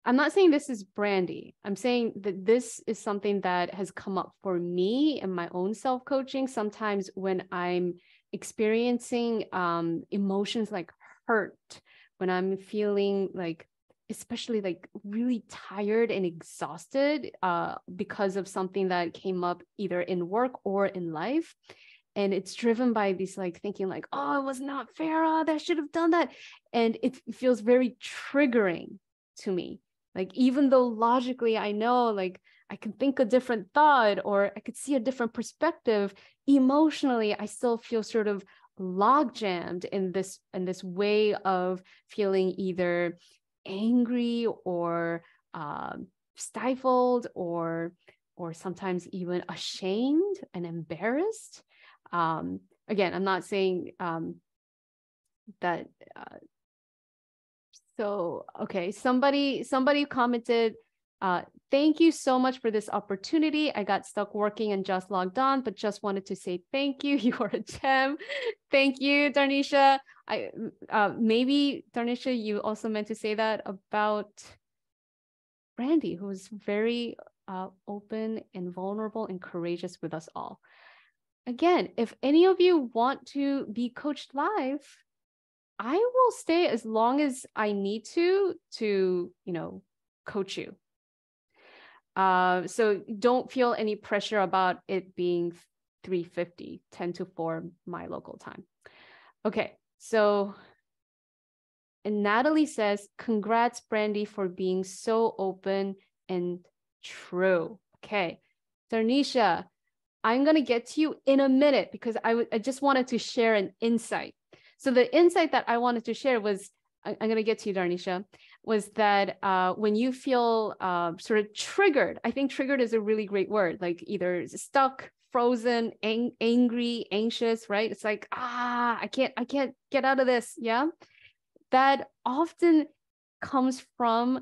I'm not saying this is brandy. I'm saying that this is something that has come up for me in my own self-coaching. Sometimes when I'm experiencing emotions like hurt, when I'm feeling like, especially like really tired and exhausted because of something that came up either in work or in life. And it's driven by these like thinking like, oh, it was not fair. Oh, I should have done that. And it feels very triggering to me. Like, even though logically I know, like, I can think a different thought or I could see a different perspective, emotionally, I still feel sort of log jammed in this way of feeling either angry or stifled or sometimes even ashamed and embarrassed. Again, I'm not saying that so, okay, somebody commented, thank you so much for this opportunity. I got stuck working and just logged on, but just wanted to say thank you. You are a gem. Thank you, Darnisha. Maybe Darnisha, you also meant to say that about Brandy, who was very open and vulnerable and courageous with us all. Again, if any of you want to be coached live, I will stay as long as I need to, coach you. So don't feel any pressure about it being 3:50, 10 to 4 my local time. Okay, so, and Natalie says, congrats, Brandy, for being so open and true. Okay, Darnisha, I'm going to get to you in a minute because I just wanted to share an insight. So the insight that I wanted to share was, I'm going to get to you, Darnisha, was that when you feel sort of triggered, I think triggered is a really great word, like either stuck, frozen, angry, anxious, right? It's like, I can't get out of this. Yeah. That often comes from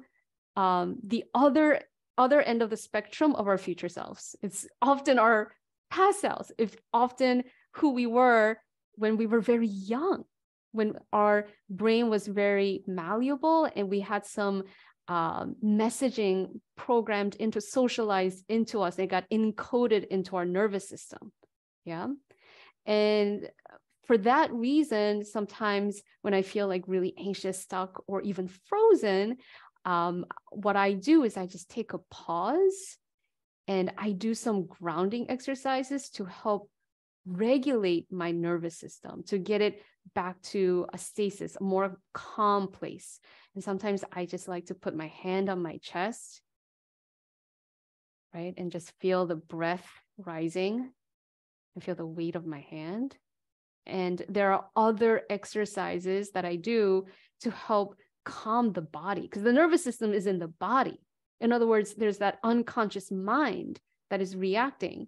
the other end of the spectrum of our future selves. It's often our past selves. It's often who we were when we were very young, when our brain was very malleable and we had some messaging programmed into, socialized into us. It got encoded into our nervous system. Yeah. And for that reason, sometimes when I feel like really anxious, stuck, or even frozen, what I do is I just take a pause and I do some grounding exercises to help regulate my nervous system, to get it back to a stasis, a more calm place. And sometimes I just like to put my hand on my chest, right? And just feel the breath rising and feel the weight of my hand. And there are other exercises that I do to help calm the body, because the nervous system is in the body. In other words, there's that unconscious mind that is reacting.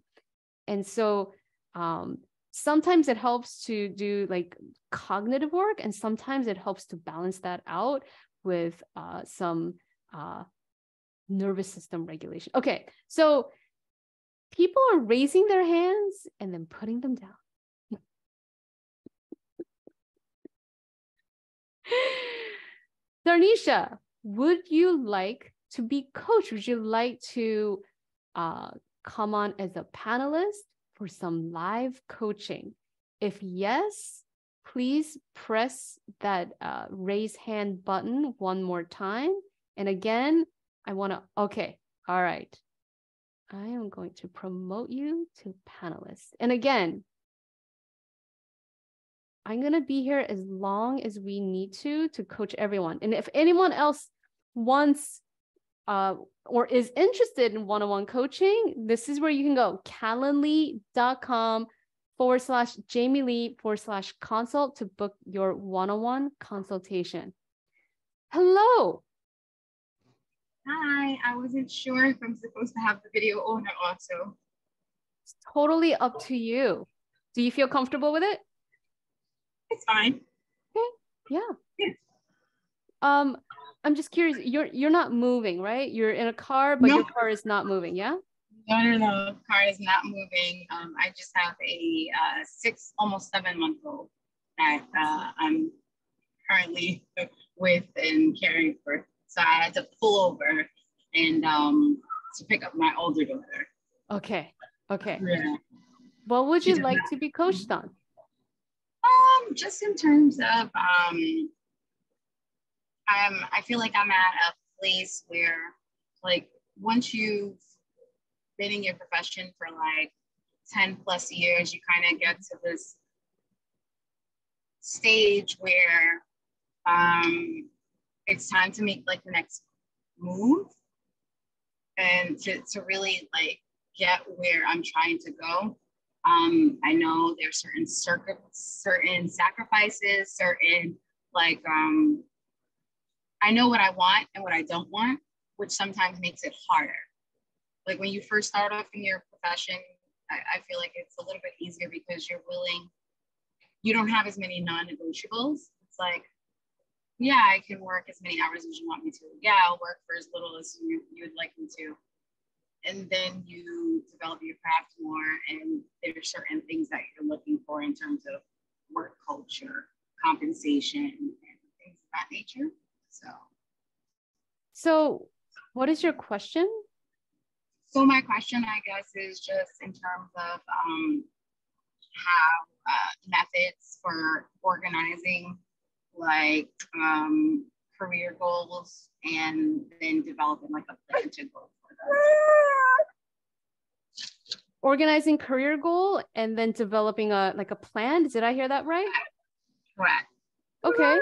And so sometimes it helps to do like cognitive work, and sometimes it helps to balance that out with some nervous system regulation. Okay, so people are raising their hands and then putting them down. Darnisha, would you like to be coached? Would you like to come on as a panelist for some live coaching? If yes, please press that raise hand button one more time. And again, I want to, okay, all right. I am going to promote you to panelist. And again, I'm going to be here as long as we need to coach everyone. And if anyone else wants or is interested in one-on-one coaching, this is where you can go, calendly.com/JamieLee/consult to book your one-on-one consultation. Hello. Hi, I wasn't sure if I'm supposed to have the video on or off, so. It's totally up to you. Do you feel comfortable with it? It's fine. Okay, yeah. Yeah. I'm just curious, you're not moving, right? You're in a car, but No. your car is not moving, yeah? No. Car is not moving. I just have a 6, almost 7-month-old that I'm currently with and caring for. So I had to pull over and to pick up my older daughter. Okay. Yeah. What would you like to be coached on? Just in terms of I feel like I'm at a place where, like, once you've been in your profession for like 10 plus years, you kind of get to this stage where it's time to make like the next move and to really like get where I'm trying to go. I know there's certain sacrifices, certain like I know what I want and what I don't want, which sometimes makes it harder. Like when you first start off in your profession, I feel like it's a little bit easier because you don't have as many non-negotiables. It's like, yeah, I can work as many hours as you want me to. Yeah, I'll work for as little as you'd like me to. And then you develop your craft more, and there's certain things that you're looking for in terms of work culture, compensation, and things of that nature. So what is your question? So my question, I guess, is just in terms of how methods for organizing like career goals and then developing like a plan to go for them. Organizing career goal and then developing a plan. Did I hear that right? Correct. Okay.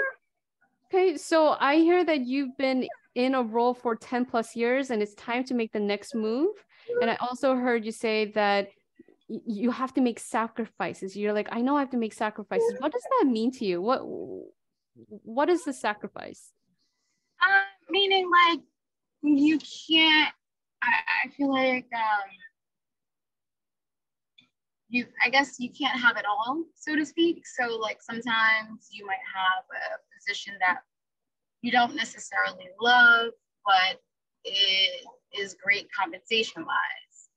Okay. So I hear that you've been in a role for 10 plus years and it's time to make the next move. And I also heard you say that you have to make sacrifices. You're like, I know I have to make sacrifices. What does that mean to you? What is the sacrifice? Meaning like you can't, I feel like I guess you can't have it all, so to speak. So like sometimes you might have a position that you don't necessarily love, but it is great compensation wise.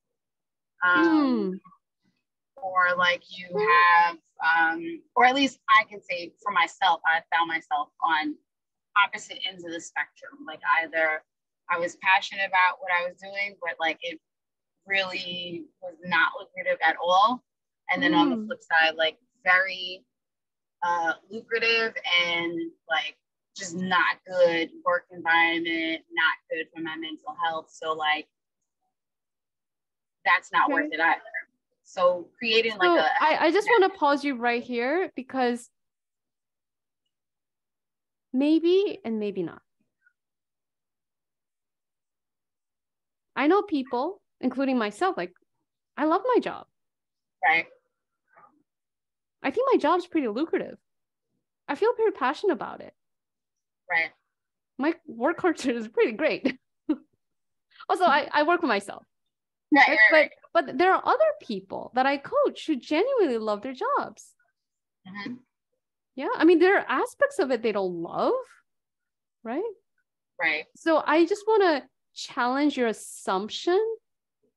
Or like you have, or at least I can say for myself, I found myself on opposite ends of the spectrum. Like either I was passionate about what I was doing, but like it really was not lucrative at all. And then on the flip side, like very lucrative and like just not good work environment, not good for my mental health. So like that's not worth it either. So creating like I just want to pause you right here because maybe and maybe not. I know people, including myself, like I love my job. Right. I think my job's pretty lucrative. I feel pretty passionate about it. Right. My work culture is pretty great. Also, I work for myself. Right. But there are other people that I coach who genuinely love their jobs. Mm-hmm. Yeah. I mean, there are aspects of it they don't love. Right. Right. So I just want to challenge your assumption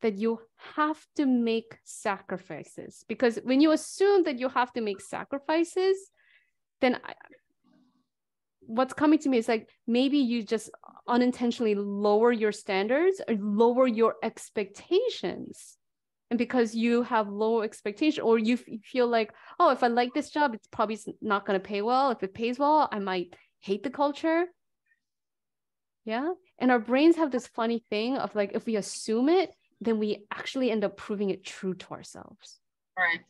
that you have to make sacrifices, because when you assume that you have to make sacrifices, then what's coming to me is like, maybe you just unintentionally lower your standards or lower your expectations. And because you have low expectation, or you feel like, oh, if I like this job, it's probably not going to pay well. If it pays well, I might hate the culture. Yeah. And our brains have this funny thing of like, if we assume it, then we actually end up proving it true to ourselves. Right.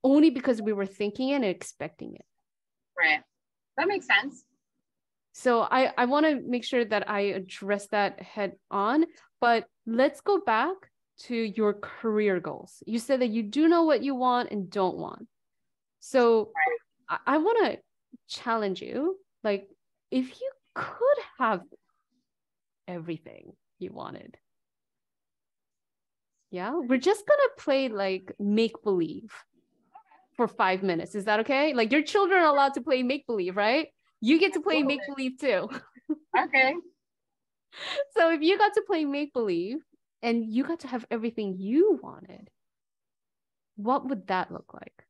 Only because we were thinking it and expecting it. Right. That makes sense. So I want to make sure that I address that head on, but let's go back to your career goals. You said that you do know what you want and don't want. So I want to challenge you. Like, if you could have everything you wanted, yeah, we're just going to play like make-believe for 5 minutes. Is that okay? Like, your children are allowed to play make-believe, right? You get to play make-believe too. Okay. So if you got to play make-believe and you got to have everything you wanted, what would that look like?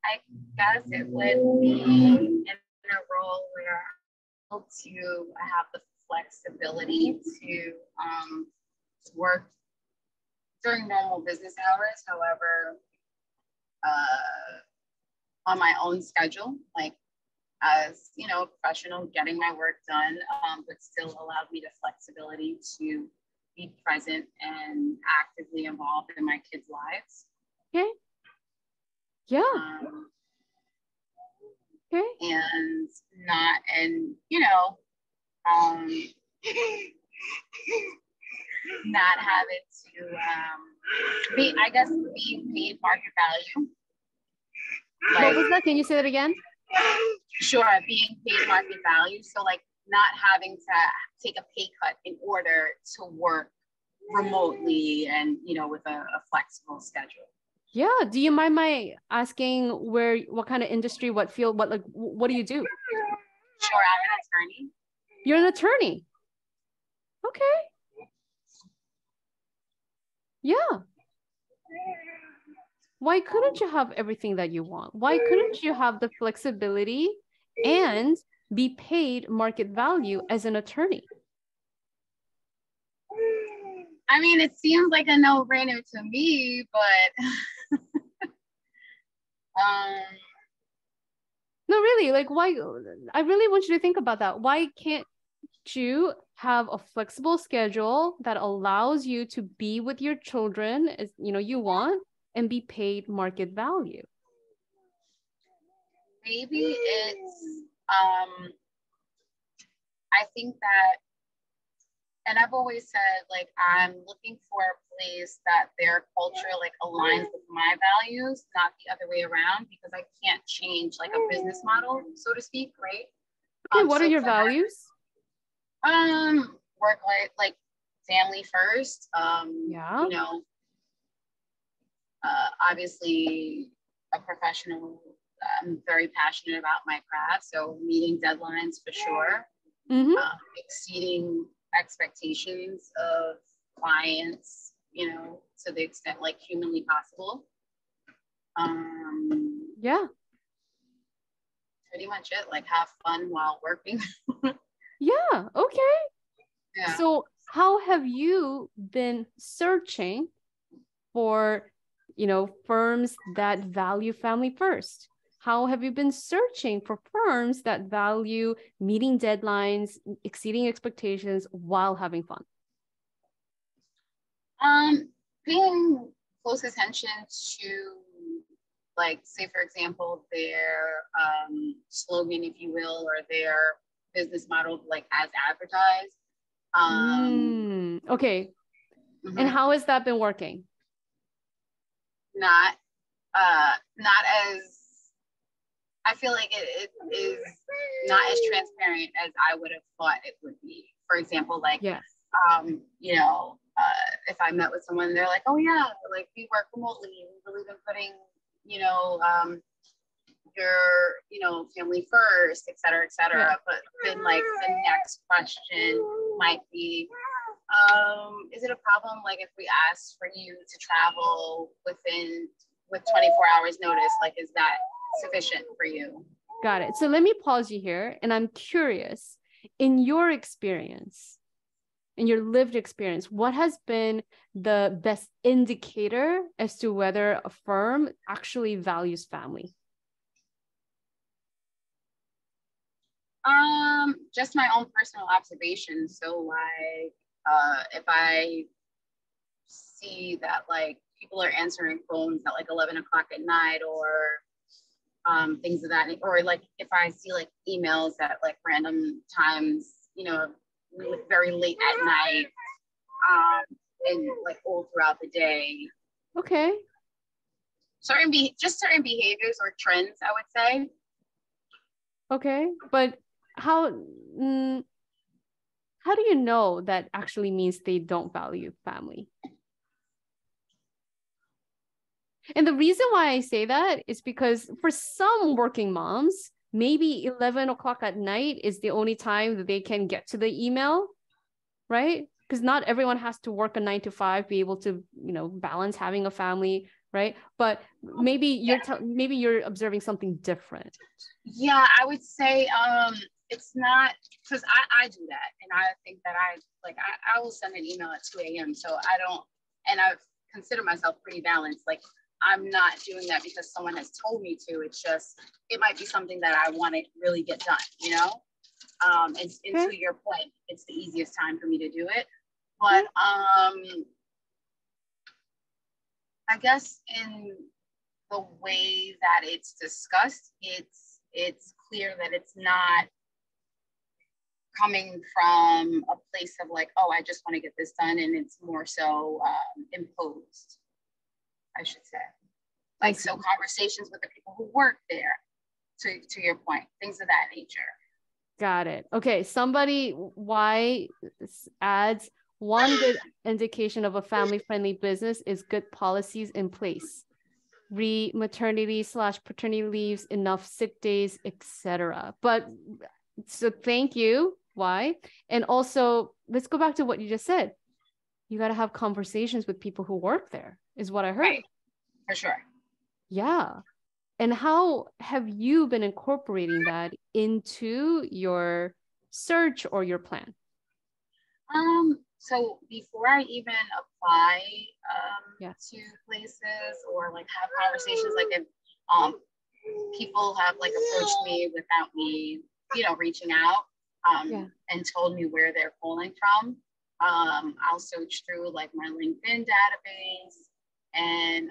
I guess it would be in a role where I'm able to have the flexibility to work during normal business hours. However, on my own schedule, like as you know, a professional, getting my work done, but still allowed me the flexibility to be present and actively involved in my kids' lives. Okay. Yeah. Okay. And you know, not having to being paid market value. What was that? Can you say that again? Sure, being paid market value. So like not having to take a pay cut in order to work remotely and, you know, with a flexible schedule. Yeah. Do you mind my asking what kind of industry, what field, what do you do? Sure, I'm an attorney. You're an attorney. Okay. Yeah. Why couldn't you have everything that you want? Why couldn't you have the flexibility and be paid market value as an attorney? I mean, it seems like a no-brainer to me, but No, really, like why? I really want you to think about that. Why can't you have a flexible schedule that allows you to be with your children as you want and be paid market value? maybe it's I think that, and I've always said, like, I'm looking for a place that their culture like aligns with my values, not the other way around, because I can't change like a business model, so to speak, right? Okay, what are your values? Work like family first. Yeah. You know, obviously a professional. I'm very passionate about my craft, so meeting deadlines for sure. Mm-hmm. Exceeding expectations of clients, to the extent like humanly possible. Yeah. Pretty much it. Like, have fun while working. Yeah. Okay. Yeah. So how have you been searching for, firms that value family first? How have you been searching for firms that value meeting deadlines, exceeding expectations while having fun? Paying close attention to, like, say for example, their slogan, if you will, or their business model, like as advertised. Okay. Mm-hmm. And how has that been working? Not as, I feel like it is not as transparent as I would have thought it would be. For example, like, yes. If I met with someone, they're like, oh yeah, like we work remotely, we believe in putting, your, family first, et cetera, et cetera. Yeah. But then like the next question might be, is it a problem like if we ask for you to travel with 24 hours notice? Like, is that sufficient for you? Got it. So let me pause you here, and I'm curious, in your experience, in your lived experience, what has been the best indicator as to whether a firm actually values family? Just my own personal observation. So like, if I see that like people are answering phones at like 11 o'clock at night, or things of that, or like if I see like emails at like random times, very late at night, and like all throughout the day. Okay. Certain behaviors or trends, I would say. Okay, but how do you know that actually means they don't value family? And the reason why I say that is because for some working moms, maybe 11 o'clock at night is the only time that they can get to the email, right? Because not everyone has to work a 9 to 5, be able to, balance having a family, right? But maybe you're observing something different. Yeah, I would say it's not, because I do that, and I think that I will send an email at 2 a.m. So I consider myself pretty balanced. Like, I'm not doing that because someone has told me to. It's just, it might be something that I want to really get done, and to your point, it's the easiest time for me to do it. But I guess in the way that it's discussed, it's clear that it's not coming from a place of like, oh, I just want to get this done, and it's more so imposed, I should say. Like, so conversations with the people who work there, to your point, things of that nature. Got it. Okay, why adds one good indication of a family-friendly business is good policies in place. Maternity/paternity leaves, enough sick days, etc. But so thank you. Why? And also, let's go back to what you just said. You got to have conversations with people who work there, is what I heard. Right. For sure. Yeah. And how have you been incorporating that into your search or your plan? so before I even apply Yeah. to places or like have conversations, like if people have like approached me without me, reaching out and told me where they're calling from, I'll search through like my LinkedIn database and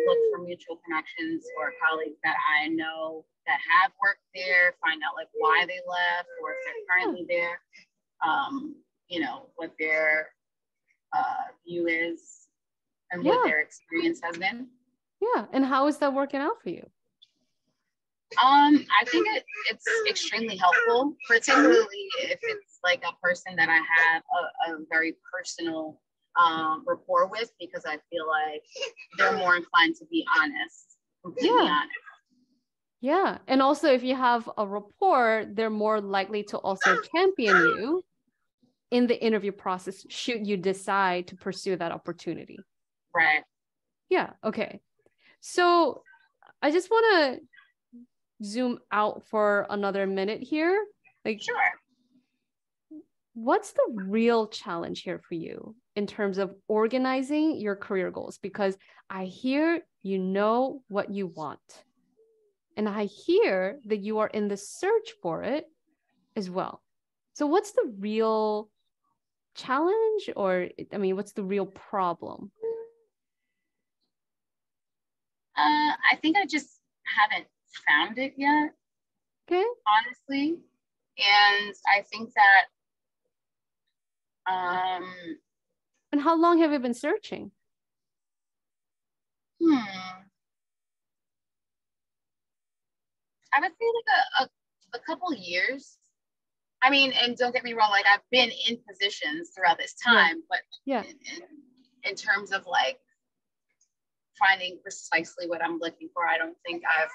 look for mutual connections or colleagues that I know that have worked there, find out like why they left or if they're currently there, what their view is and what their experience has been. Yeah. And how is that working out for you? I think it's extremely helpful, particularly if it's like a person that I have a very personal rapport with, because I feel like they're more inclined to be honest, completely honest. Yeah. And also if you have a rapport, they're more likely to also champion you in the interview process, should you decide to pursue that opportunity. Right. Yeah. Okay. So I just want to zoom out for another minute here. Like, sure. What's the real challenge here for you in terms of organizing your career goals? Because I hear you know what you want. And I hear that you are in the search for it as well. So what's the real challenge, or what's the real problem? I think I just haven't found it yet. Okay. Honestly. And I think that and how long have you been searching? I would say like a couple years. I mean, and don't get me wrong, like I've been in positions throughout this time, but in terms of like finding precisely what I'm looking for, I don't think I've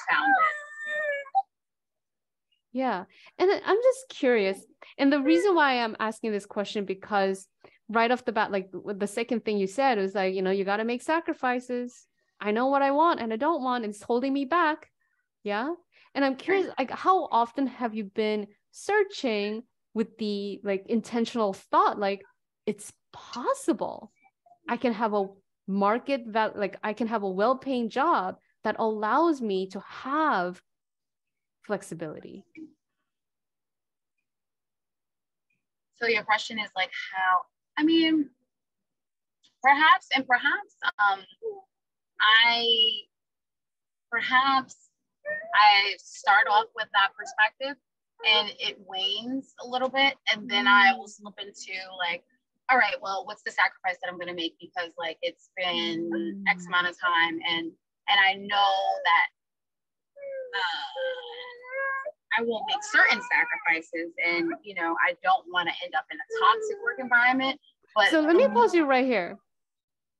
found it. Yeah. And I'm just curious. And the reason why I'm asking this question, because right off the bat, like the second thing you said was like, you got to make sacrifices. I know what I want and I don't want, and it's holding me back. Yeah. And I'm curious, like, how often have you been searching with the like intentional thought, like it's possible I can have a market that like I can have a well-paying job that allows me to have flexibility? So your question is like how, perhaps I start off with that perspective and it wanes a little bit, and then I will slip into like, all right, well, what's the sacrifice that I'm going to make, because like it's been X amount of time, and I know that I won't make certain sacrifices, and I don't want to end up in a toxic work environment. But so let me pause you right here.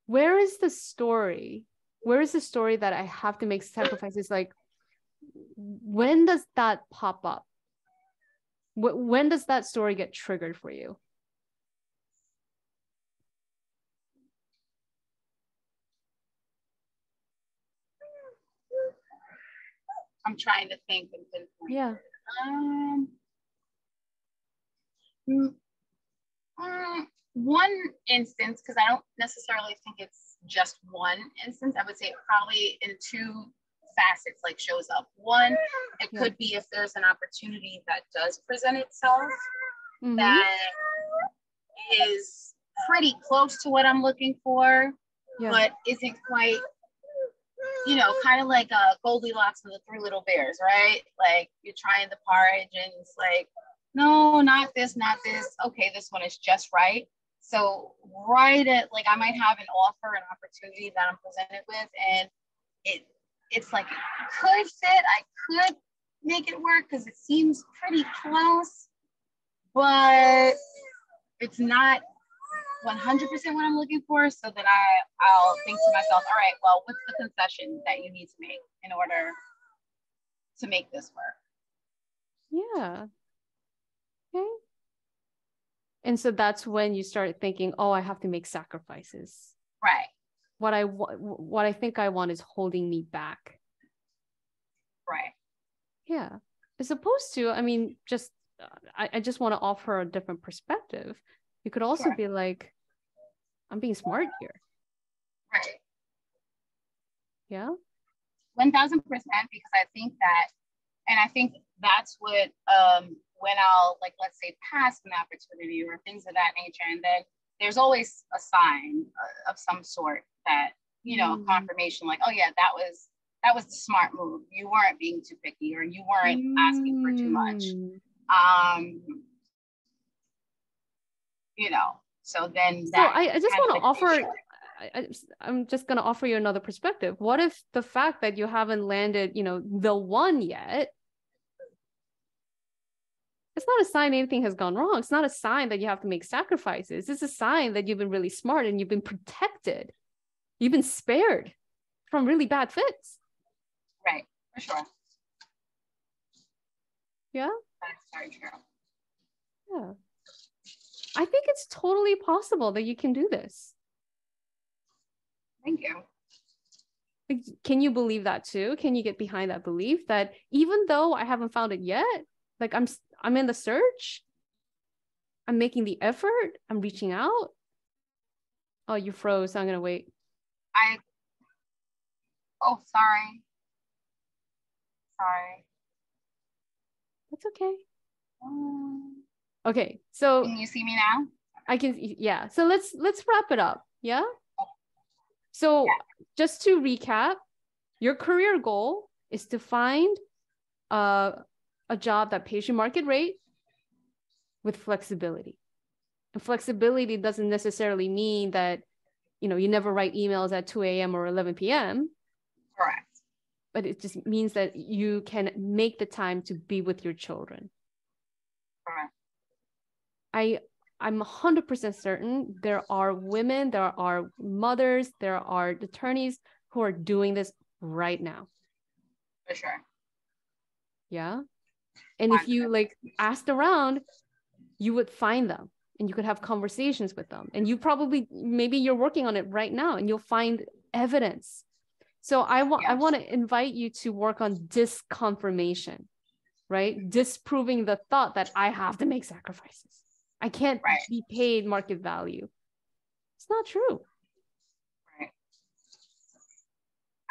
Where is the story that I have to make sacrifices? Like, when does that pop up? When does that story get triggered for you? I'm trying to think and pinpoint. Yeah. One instance, because I don't necessarily think it's just one instance. I would say probably in two facets, like shows up. One, it could be if there's an opportunity that does present itself that is pretty close to what I'm looking for, but isn't quite, kind of like Goldilocks and the Three Little Bears, right? Like you're trying the porridge and it's like, no, not this. Okay, this one is just right. So right at like I might have an offer, an opportunity that I'm presented with, and it's like could fit. I could make it work because it seems pretty close, but it's not 100% what I'm looking for. So then I'll think to myself, all right, well, what's the concession that you need to make in order to make this work? Yeah. Okay. And so that's when you start thinking, oh, I have to make sacrifices. Right. What I think I want is holding me back. Right. Yeah. As opposed to, I just want to offer a different perspective. You could also Sure. be like, I'm being smart here. Right. Yeah. 1000%, because I think that, and I think that's what, when I'll, like, let's say, pass an opportunity or things of that nature, and then there's always a sign of some sort that, you know, confirmation, like, oh yeah, that was the smart move. You weren't being too picky, or you weren't asking for too much. You know, so then So that I just want to offer, I, I'm just going to offer you another perspective. What if the fact that you haven't landed, you know, the one yet, it's not a sign anything has gone wrong. It's not a sign that you have to make sacrifices. It's a sign that you've been really smart and you've been protected. You've been spared from really bad fits. Right, for sure. Yeah. That's very true. Yeah. I think it's totally possible that you can do this. Thank you. Like, can you believe that too? Can you get behind that belief that even though I haven't found it yet, like I'm in the search, I'm making the effort, I'm reaching out. Oh, you froze. I'm gonna wait. Oh, sorry. Sorry. That's okay. Okay, so can you see me now? I can, yeah. So let's wrap it up. Yeah. So just to recap, your career goal is to find a job that pays your market rate with flexibility. And flexibility doesn't necessarily mean that, you know, you never write emails at 2 a.m. or 11 p.m. Correct. But it just means that you can make the time to be with your children. Correct. I'm 100% certain there are women, there are mothers, there are attorneys who are doing this right now. For sure. Yeah. And if you like asked around, you would find them and you could have conversations with them. And you probably, maybe you're working on it right now and you'll find evidence. So I want to invite you to work on disconfirmation, right? Disproving the thought that I have to make sacrifices. I can't be paid market value. It's not true. Right.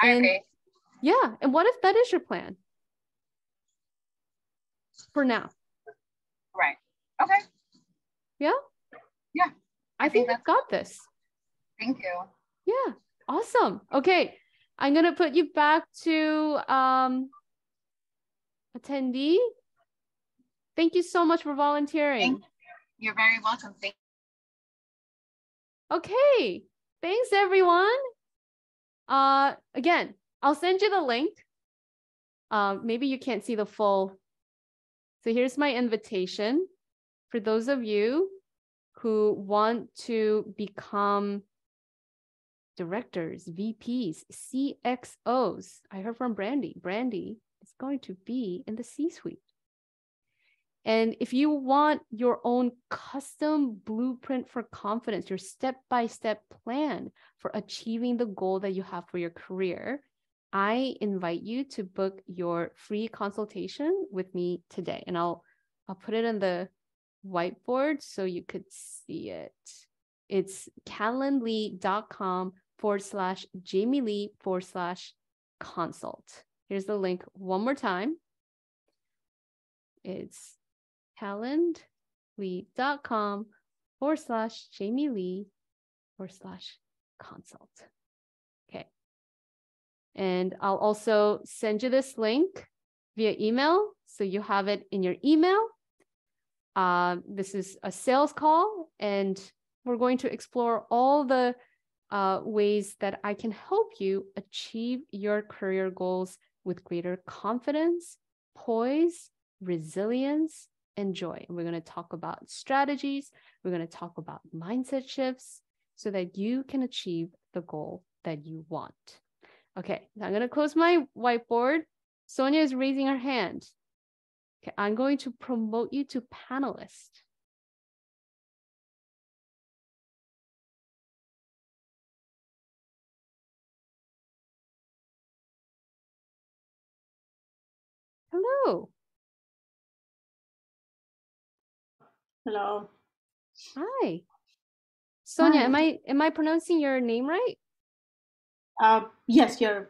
I agree. Yeah. And what if that is your plan? For now. Right. Okay. Yeah? Yeah. I think I've got this. Thank you. Yeah. Awesome. Okay. I'm going to put you back to attendee. Thank you so much for volunteering. You're very welcome. Thank you. Okay. Thanks, everyone. Again, I'll send you the link. Maybe you can't see the full. So here's my invitation for those of you who want to become directors, VPs, CXOs. I heard from Brandy. Brandy is going to be in the C-suite. And if you want your own custom blueprint for confidence, your step-by-step plan for achieving the goal that you have for your career, I invite you to book your free consultation with me today. And I'll put it in the whiteboard so you could see it. It's calendly.com/JamieLee/consult. Here's the link one more time. It's calendly.com/JamieLee/consult. Okay. And I'll also send you this link via email. So you have it in your email. This is a sales call, and we're going to explore all the ways that I can help you achieve your career goals with greater confidence, poise, resilience, and joy. And we're going to talk about strategies. We're going to talk about mindset shifts so that you can achieve the goal that you want. Okay, now I'm going to close my whiteboard. Sonia is raising her hand. Okay, I'm going to promote you to panelist. Hello. Hello. Hi. Sonia, Hi. am I pronouncing your name right? Yes, you're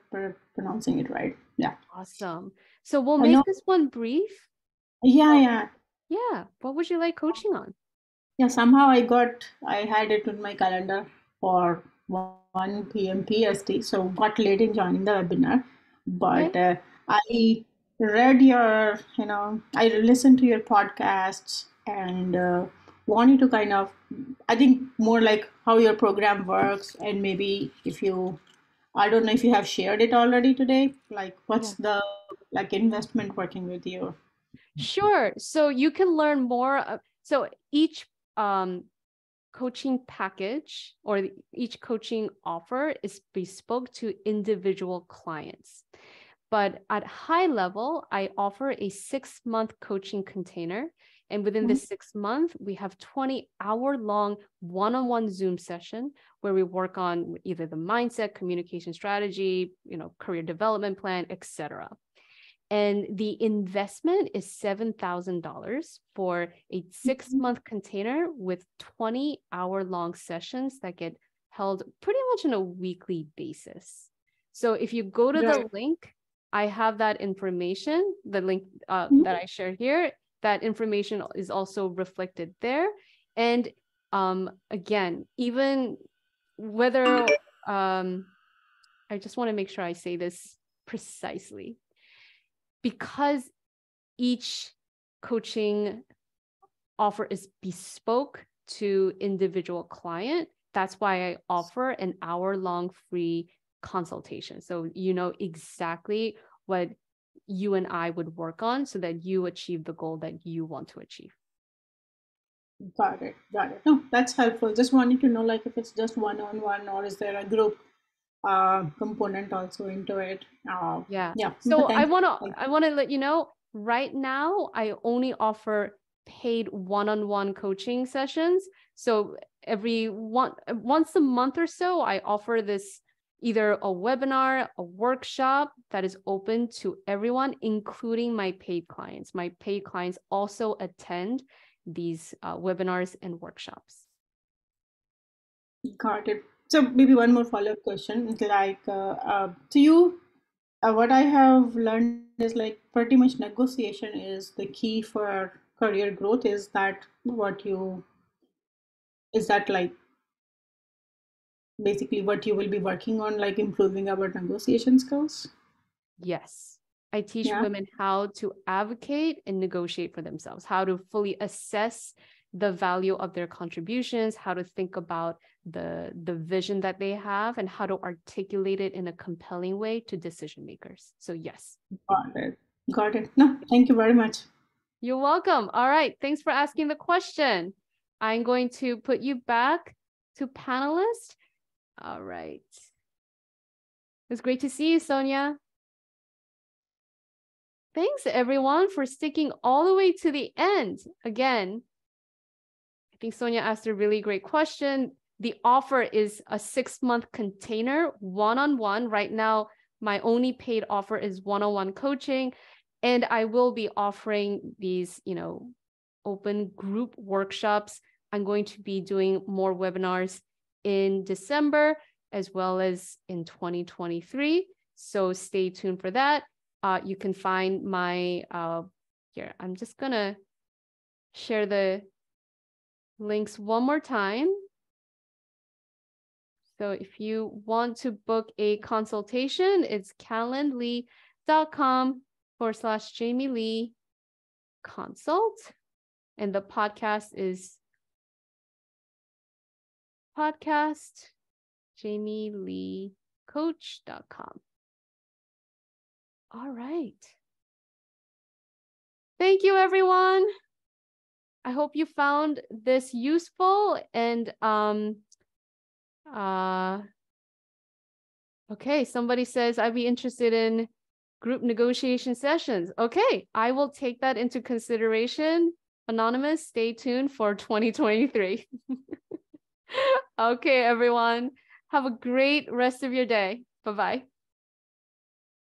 pronouncing it right. Yeah. Awesome. So we'll I make know. this one brief. Yeah. Yeah. What would you like coaching on? Yeah, somehow I had it in my calendar for 1 p.m. PST, so got late in joining the webinar. But Okay. I read I listened to your podcasts and wanted to kind of, I think more like how your program works, and maybe I don't know if you have shared it already today, like what's Yeah. the like investment working with you. Sure. So you can learn more. So each coaching package or each coaching offer is bespoke to individual clients. But at high level, I offer a 6-month coaching container. And within this 6 month, we have 20-hour-long one-on-one Zoom session where we work on either the mindset, communication strategy, career development plan, etc. And the investment is $7,000 for a 6-month container with 20-hour-long sessions that get held pretty much on a weekly basis. So if you go to the link, I have that information, the link that I share here, that information is also reflected there. And again, even whether, I just want to make sure I say this precisely. Because each coaching offer is bespoke to individual client, that's why I offer an hour-long free consultation. So you know exactly what you and I would work on so that you achieve the goal that you want to achieve. Got it. No, that's helpful. Just wanted to know, like, if it's just one-on-one or is there a group component also into it? Yeah. Yeah. So But I wanna let you know, right now I only offer paid one-on-one coaching sessions. So once a month or so, I offer this either a webinar, a workshop that is open to everyone, including my paid clients. My paid clients also attend these webinars and workshops. Got it. So maybe one more follow-up question. Like, to you, what I have learned is like pretty much negotiation is the key for career growth. Is that like basically what you will be working on, like improving our negotiation skills? Yes. I teach Yeah. women how to advocate and negotiate for themselves, how to fully assess the value of their contributions, how to think about the vision that they have, and how to articulate it in a compelling way to decision makers. So yes. Got it. No, thank you very much. You're welcome. All right. Thanks for asking the question. I'm going to put you back to panelist. All right. It was great to see you, Sonia. Thanks, everyone, for sticking all the way to the end. Again, I think Sonia asked a really great question. The offer is a 6-month container, one-on-one. Right now, my only paid offer is one-on-one coaching. And I will be offering these, open group workshops. I'm going to be doing more webinars in December, as well as in 2023. So stay tuned for that. You can find my, here, I'm just gonna share the links one more time. So if you want to book a consultation, it's calendly.com/Jamie Lee consult. And the podcast is podcastjamieleecoach.com. All right. Thank you, everyone. I hope you found this useful and okay, somebody says I'd be interested in group negotiation sessions. Okay, I will take that into consideration. Anonymous, stay tuned for 2023. Okay, everyone. Have a great rest of your day. Bye-bye.